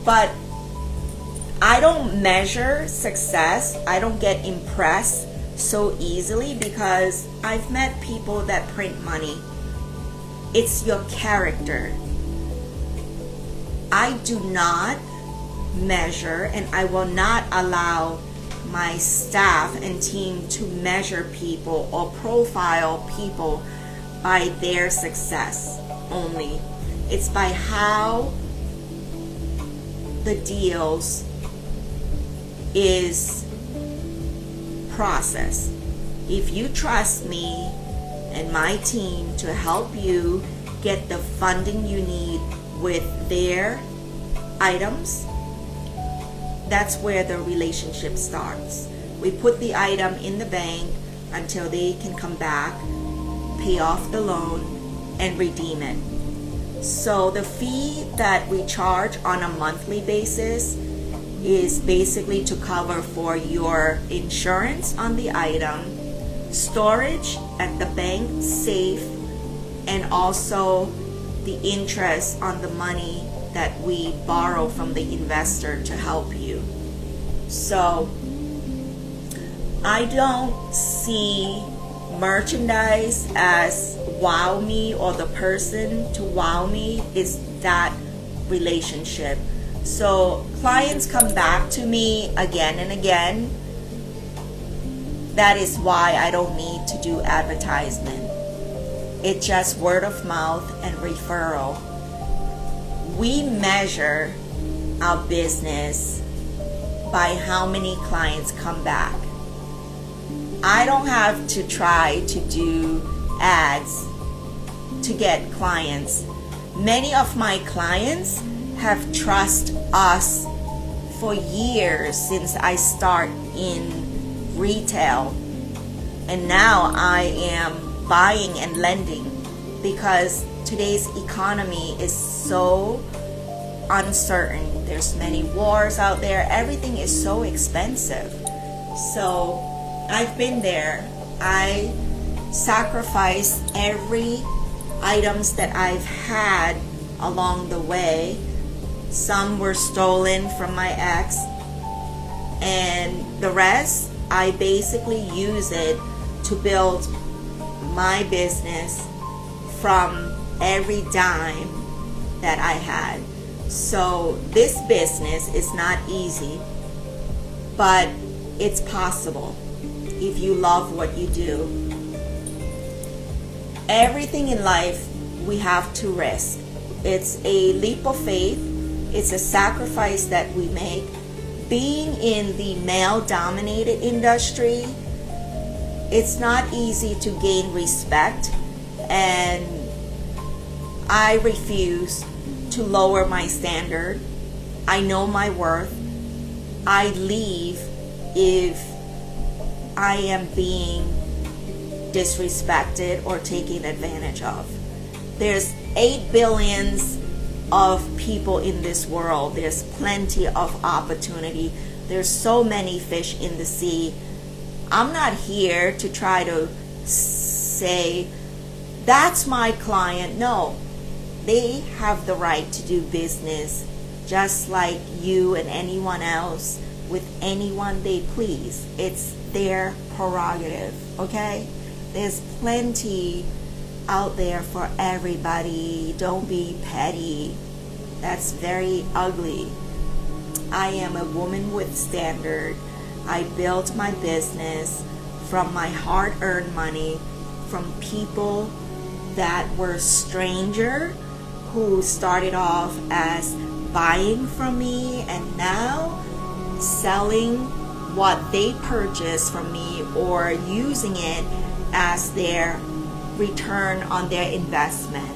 But I don't measure success. I don't get impressed so easily because I've met people that print money. It's your character. I do not measure, and I will not allow my staff and team to measure people or profile people by their success only. It's by how the deals is processed. If you trust me and my team to help you get the funding you need with their items, that's where the relationship starts. We put the item in the bank until they can come back, pay off the loan, and redeem it. So the fee that we charge on a monthly basis is basically to cover for your insurance on the item, storage at the bank safe, and also the interest on the money that we borrow from the investor to help you. So I don't see merchandise as wow me, or the person to wow me is that relationship. So clients come back to me again and again. That is why I don't need to do advertisement. It's just word of mouth and referral. We measure our business by how many clients come back. I don't have to try to do ads to get clients. Many of my clients have trusted us for years since I start in retail, and now I am buying and lending because today's economy is so uncertain. There's many wars out there. Everything is so expensive. So I've been there. I sacrifice every items that I've had along the way. Some were stolen from my ex, and the rest I basically use it to build my business from every dime that I had. So this business is not easy, but it's possible if you love what you do. Everything in life we have to risk. It's a leap of faith. It's a sacrifice that we make. Being in the male-dominated industry, it's not easy to gain respect, and I refuse to lower my standard. I know my worth. I leave if I am being disrespected or taken advantage of. There's 8 billion of people in this world. There's plenty of opportunity. There's so many fish in the sea. I'm not here to try to say that's my client. No, they have the right to do business just like you and anyone else with anyone they please. It's their prerogative, okay? There's plenty out there for everybody. Don't be petty. That's very ugly. I am a woman with standard. I built my business from my hard-earned money, from people that were stranger who started off as buying from me and now selling what they purchased from me or using it as their return on their investment.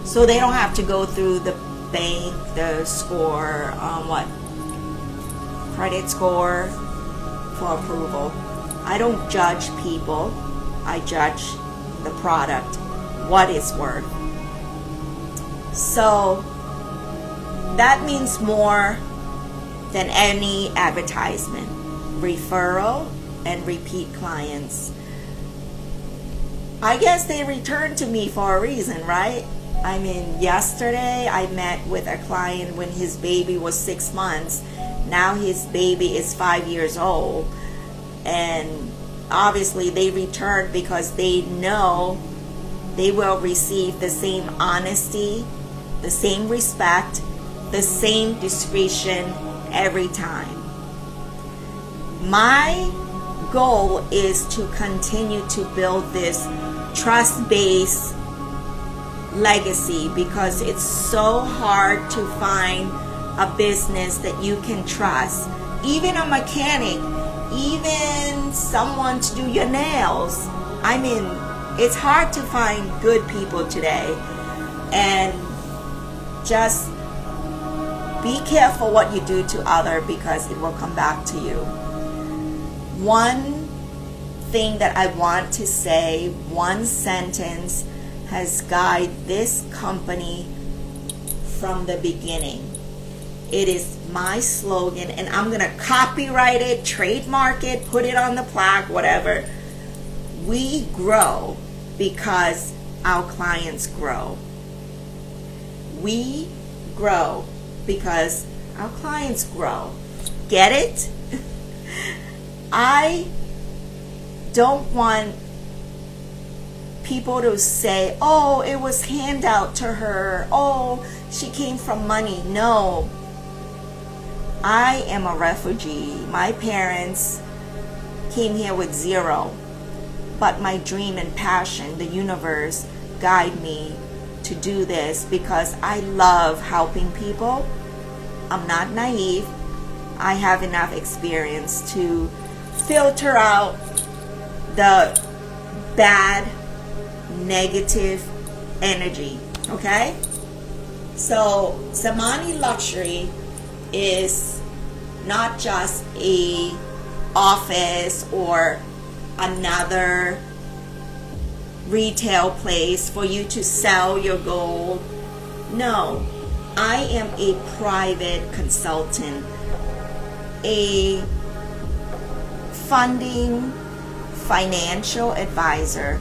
So they don't have to go through the bank, the score, credit score for approval. I don't judge people. I judge the product, what it's worth. So that means more than any advertisement. Referral and repeat clients. I guess they return to me for a reason, right? I mean, yesterday I met with a client when his baby was 6 months. Now his baby is 5 years old. And obviously they returned because they know they will receive the same honesty, the same respect, the same discretion every time. My goal is to continue to build this trust-based legacy because it's so hard to find a business that you can trust. Even a mechanic, even someone to do your nails. I mean, it's hard to find good people today. And just be careful what you do to others because it will come back to you. One thing that I want to say, one sentence has guided this company from the beginning. It is my slogan, and I'm going to copyright it, trademark it, put it on the plaque, whatever. We grow because our clients grow. We grow because our clients grow. Get it? I don't want people to say, oh, it was handout to her. Oh, she came from money. No. I am a refugee. My parents came here with zero. But my dream and passion, the universe, guide me to do this because I love helping people. I'm not naive. I have enough experience to filter out the bad, negative energy. Okay? So, Zamani Luxury is not just a office or another retail place for you to sell your gold. No, I am a private consultant, a funding financial advisor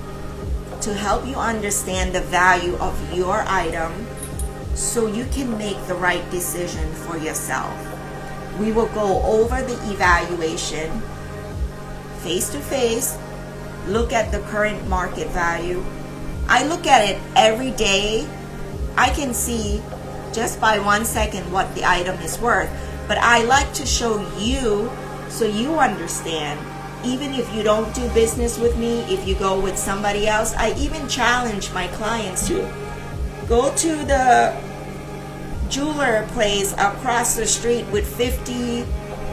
to help you understand the value of your item so you can make the right decision for yourself. We will go over the evaluation face to face, look at the current market value. I look at it every day. I can see just by 1 second what the item is worth, but I like to show you so you understand. Even if you don't do business with me, if you go with somebody else, I even challenge my clients to go to the jeweler place across the street with 50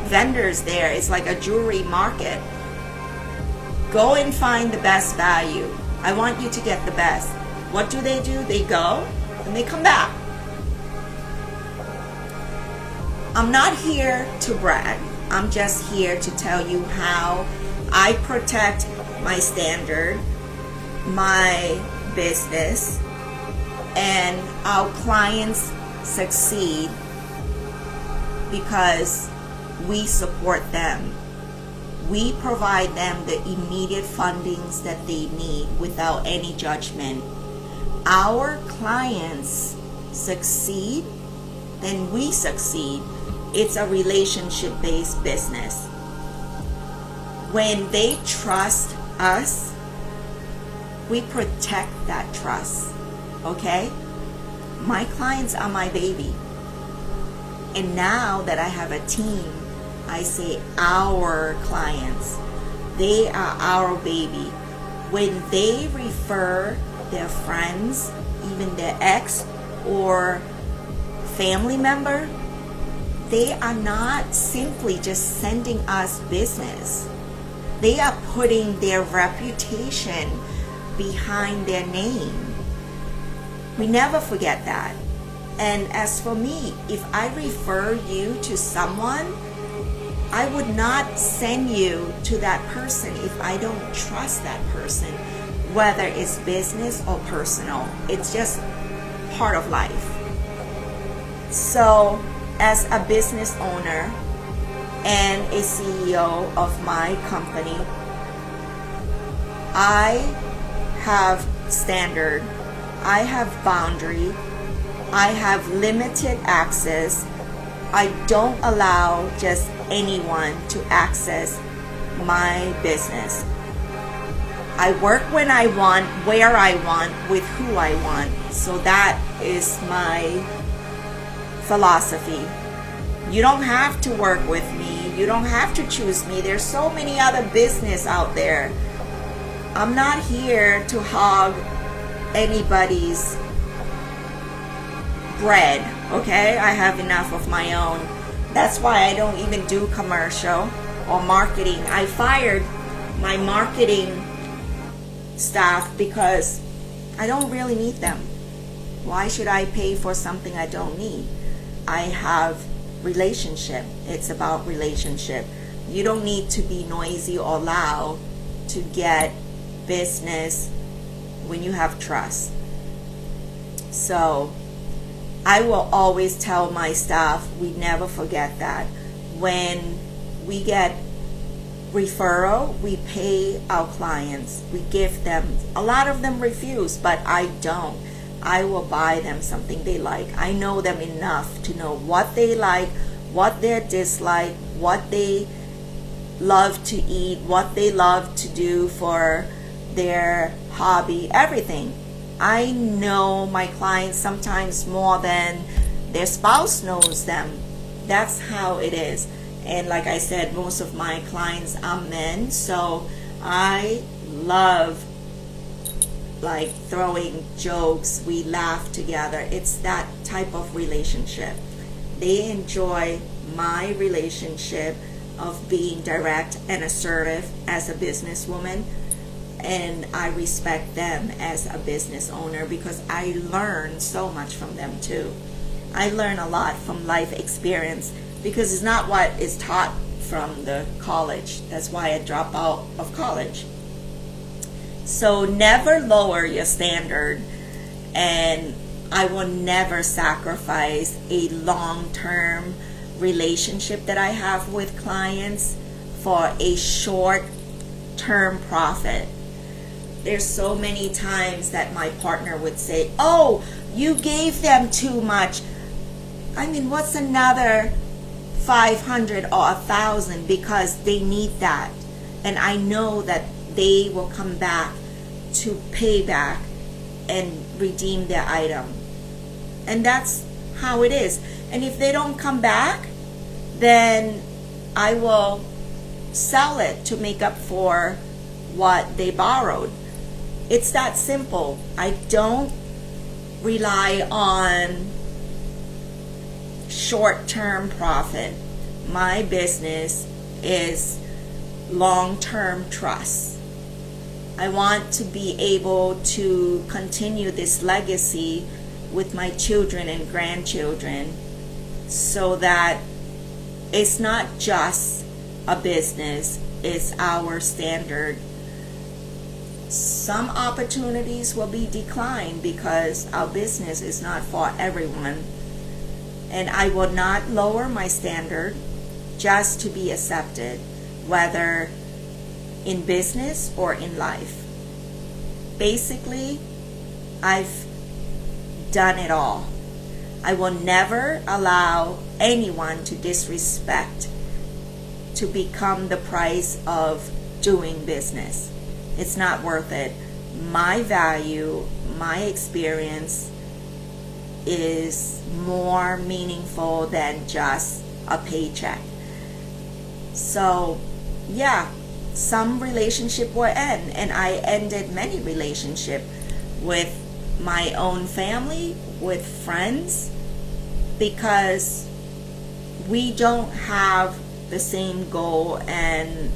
vendors there. It's like a jewelry market. Go and find the best value. I want you to get the best. What do? They go and they come back. I'm not here to brag. I'm just here to tell you how I protect my standard, my business, and our clients succeed because we support them. We provide them the immediate fundings that they need without any judgment. Our clients succeed, then we succeed. It's a relationship-based business. When they trust us, we protect that trust. Okay? My clients are my baby. And now that I have a team, I say our clients. They are our baby. When they refer their friends, even their ex or family member, they are not simply just sending us business. They are putting their reputation behind their name. We never forget that. And as for me, if I refer you to someone, I would not send you to that person if I don't trust that person, whether it's business or personal. It's just part of life. So, as a business owner and a CEO of my company, I have standard, I have boundary, I have limited access. I don't allow just anyone to access my business. I work when I want, where I want, with who I want. So that is my philosophy. You don't have to work with me. You don't have to choose me. There's so many other business out there. I'm not here to hog anybody's bread, okay? I have enough of my own. That's why I don't even do commercial or marketing. I fired my marketing staff because I don't really need them. Why should I pay for something I don't need? I have relationship. It's about relationship. You don't need to be noisy or loud to get business when you have trust. So I will always tell my staff, we never forget that. When we get referral, we pay our clients. We give them, a lot of them refuse, but I don't. I will buy them something they like. I know them enough to know what they like, what they dislike, what they love to eat, what they love to do for their hobby, everything. I know my clients sometimes more than their spouse knows them. That's how it is. And like I said, most of my clients are men, so I love like throwing jokes. We laugh together. It's that type of relationship. They enjoy my relationship of being direct and assertive as a businesswoman, and I respect them as a business owner because I learn so much from them too. I learn a lot from life experience because it's not what is taught from the college. That's why I dropped out of college. So never lower your standard, and I will never sacrifice a long-term relationship that I have with clients for a short-term profit. There's so many times that my partner would say, oh, you gave them too much. I mean, what's another 500 or 1,000 because they need that. And I know that they will come back to pay back and redeem their item. And that's how it is. And if they don't come back, then I will sell it to make up for what they borrowed. It's that simple. I don't rely on short-term profit. My business is long-term trust. I want to be able to continue this legacy with my children and grandchildren so that it's not just a business, it's our standard. Some opportunities will be declined because our business is not for everyone. And I will not lower my standard just to be accepted, whether in business or in life. Basically, I've done it all. I will never allow anyone to disrespect to become the price of doing business. It's not worth it. My value, my experience is more meaningful than just a paycheck. So, yeah, some relationship will end, and I ended many relationships with my own family, with friends, because we don't have the same goal and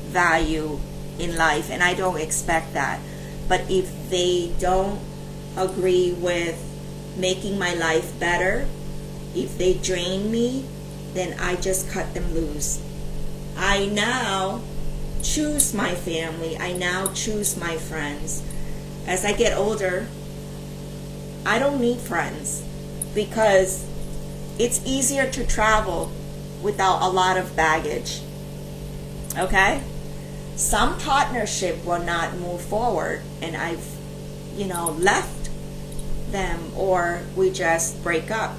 value in life, and I don't expect that. But if they don't agree with making my life better, if they drain me, then I just cut them loose. I now choose my family. I now choose my friends. As I get older, I don't need friends because it's easier to travel without a lot of baggage. Okay? Some partnership will not move forward, and I've, left them, or we just break up.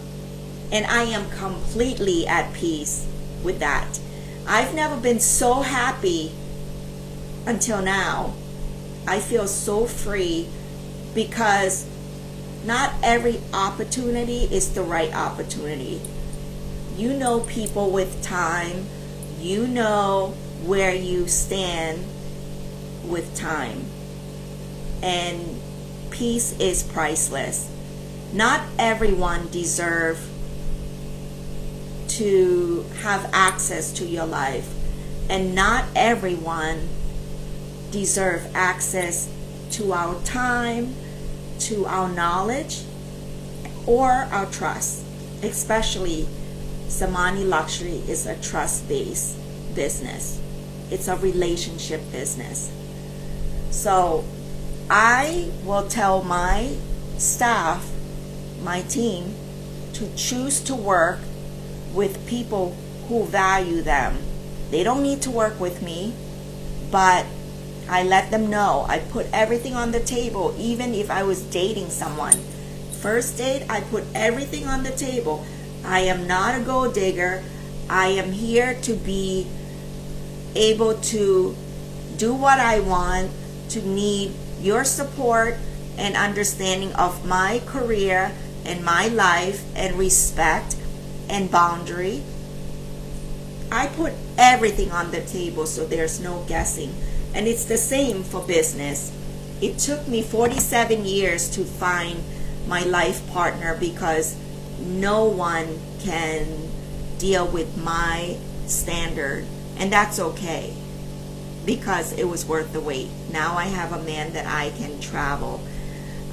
And I am completely at peace with that. I've never been so happy until now. I feel so free because not every opportunity is the right opportunity. You know people with time. You know where you stand with time. And peace is priceless. Not everyone deserves to have access to your life, and not everyone deserves access to our time, to our knowledge, or our trust. Especially Zamani Luxury is a trust-based business. It's a relationship business. So I will tell my staff my team to choose to work with people who value them. They don't need to work with me, but I let them know. I put everything on the table, even if I was dating someone. First date, I put everything on the table. I am not a gold digger. I am here to be able to do what I want, to need your support and understanding of my career and my life and respect and boundary. I put everything on the table so there's no guessing. And it's the same for business. It took me 47 years to find my life partner because no one can deal with my standard. And that's okay, because it was worth the wait. Now I have a man that I can travel.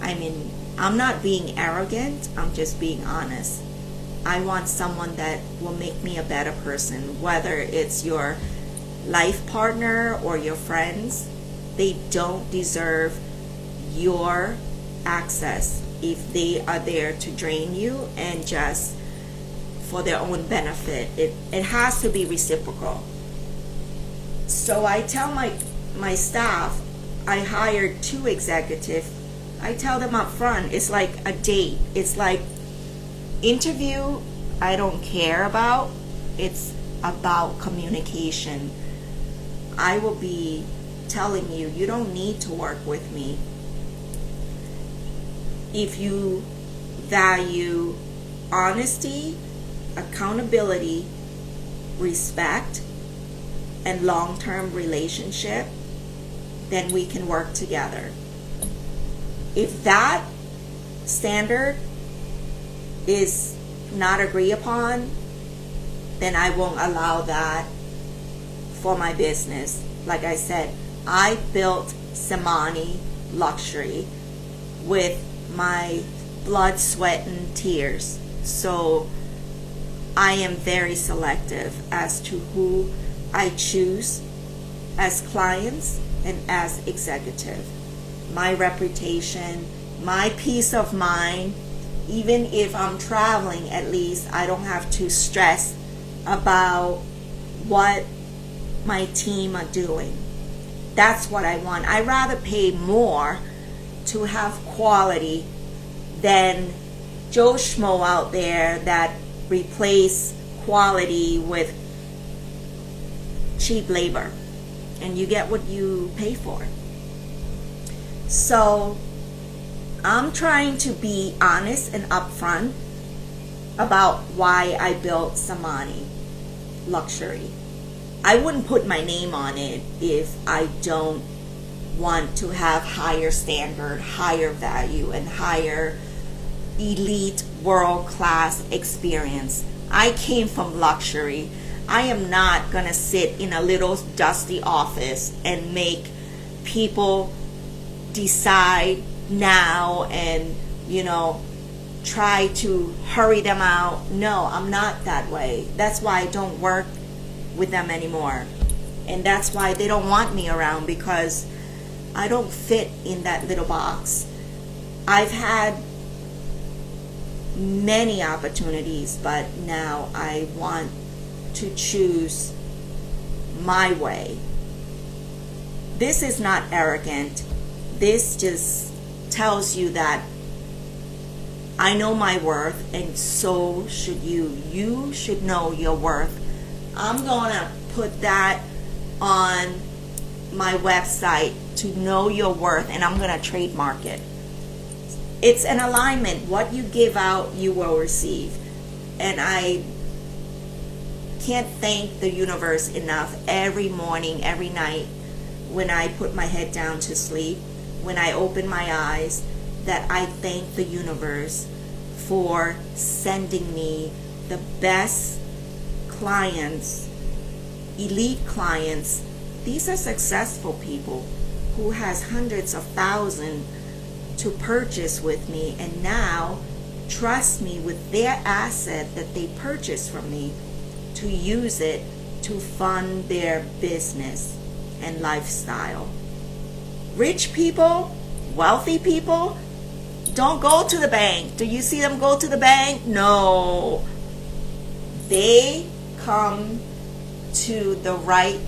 I mean, I'm not being arrogant, I'm just being honest. I want someone that will make me a better person, whether it's your life partner or your friends. They don't deserve your access if they are there to drain you and just for their own benefit. It has to be reciprocal. So I tell my staff, I hired 2 executives. I tell them up front, it's like a date. It's like interview, I don't care about. It's about communication. I will be telling you, you don't need to work with me. If you value honesty, accountability, respect, and long-term relationship, then we can work together. If that standard is not agreed upon, then I won't allow that for my business. Like I said, I built Tsemani Luxury with my blood, sweat, and tears. So I am very selective as to who I choose as clients and as executive. My reputation, my peace of mind, even if I'm traveling, at least I don't have to stress about what my team are doing. That's what I want. I'd rather pay more to have quality than Joe Schmo out there that replace quality with cheap labor, and you get what you pay for. So I'm trying to be honest and upfront about why I built Tsemani Luxury. I wouldn't put my name on it if I don't want to have higher standard, higher value, and higher elite world-class experience. I came from luxury. I am not gonna sit in a little dusty office and make people decide now and try to hurry them out. No, I'm not that way. That's why I don't work with them anymore, and that's why they don't want me around, because I don't fit in that little box. I've had many opportunities, but now I want to choose my way. This is not arrogant. This just tells you that I know my worth, and so should you. You should know your worth. I'm gonna put that on my website, to know your worth, and I'm gonna trademark it. It's an alignment. What you give out, you will receive. And I can't thank the universe enough every morning, every night, when I put my head down to sleep, when I open my eyes, that I thank the universe for sending me the best clients, elite clients. These are successful people who has hundreds of thousands to purchase with me, and now trust me with their asset that they purchased from me to use it to fund their business and lifestyle. Rich people, wealthy people, don't go to the bank. Do you see them go to the bank? No. They come to the right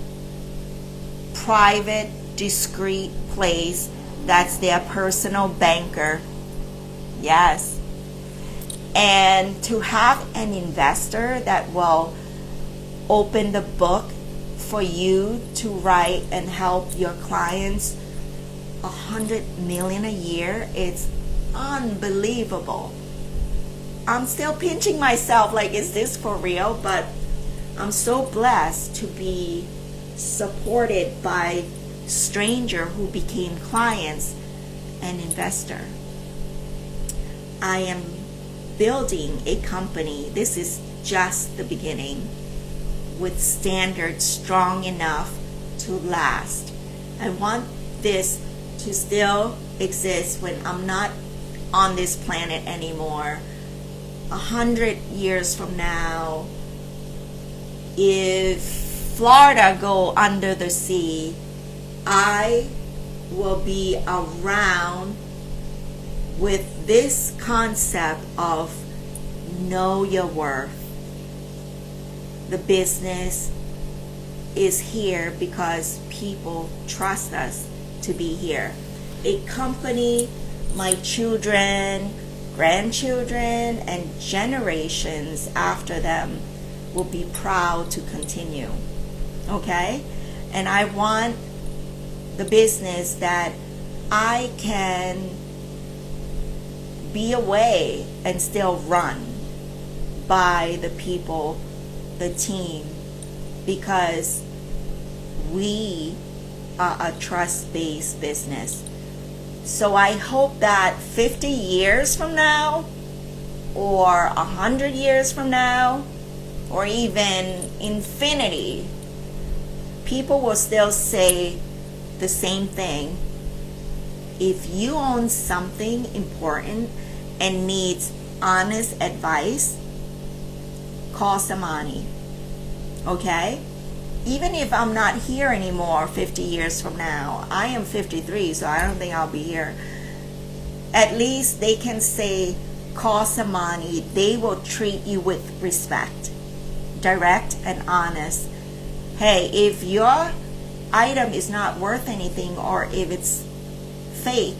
private, discreet place. That's their personal banker. Yes. And to have an investor that will open the book for you to write and help your clients $100 million a year, it's unbelievable. I'm still pinching myself like, is this for real? But I'm so blessed to be supported by stranger who became clients and investor. I am building a company. This is just the beginning, with standards strong enough to last. I want this to still exist when I'm not on this planet anymore. 100 years from now, if Florida go under the sea, I will be around with this concept of know your worth. The business is here because people trust us to be here. A company my children, grandchildren, and generations after them will be proud to continue. Okay? And I want the business that I can be away and still run by the people, the team, because we are a trust-based business. So I hope that 50 years from now, or 100 years from now, or even infinity, people will still say the same thing. If you own something important and needs honest advice, call Samani. Okay? Even if I'm not here anymore 50 years from now, I am 53, so I don't think I'll be here. At least they can say, call Samani. They will treat you with respect, direct and honest. Hey, if your item is not worth anything, or if it's fake,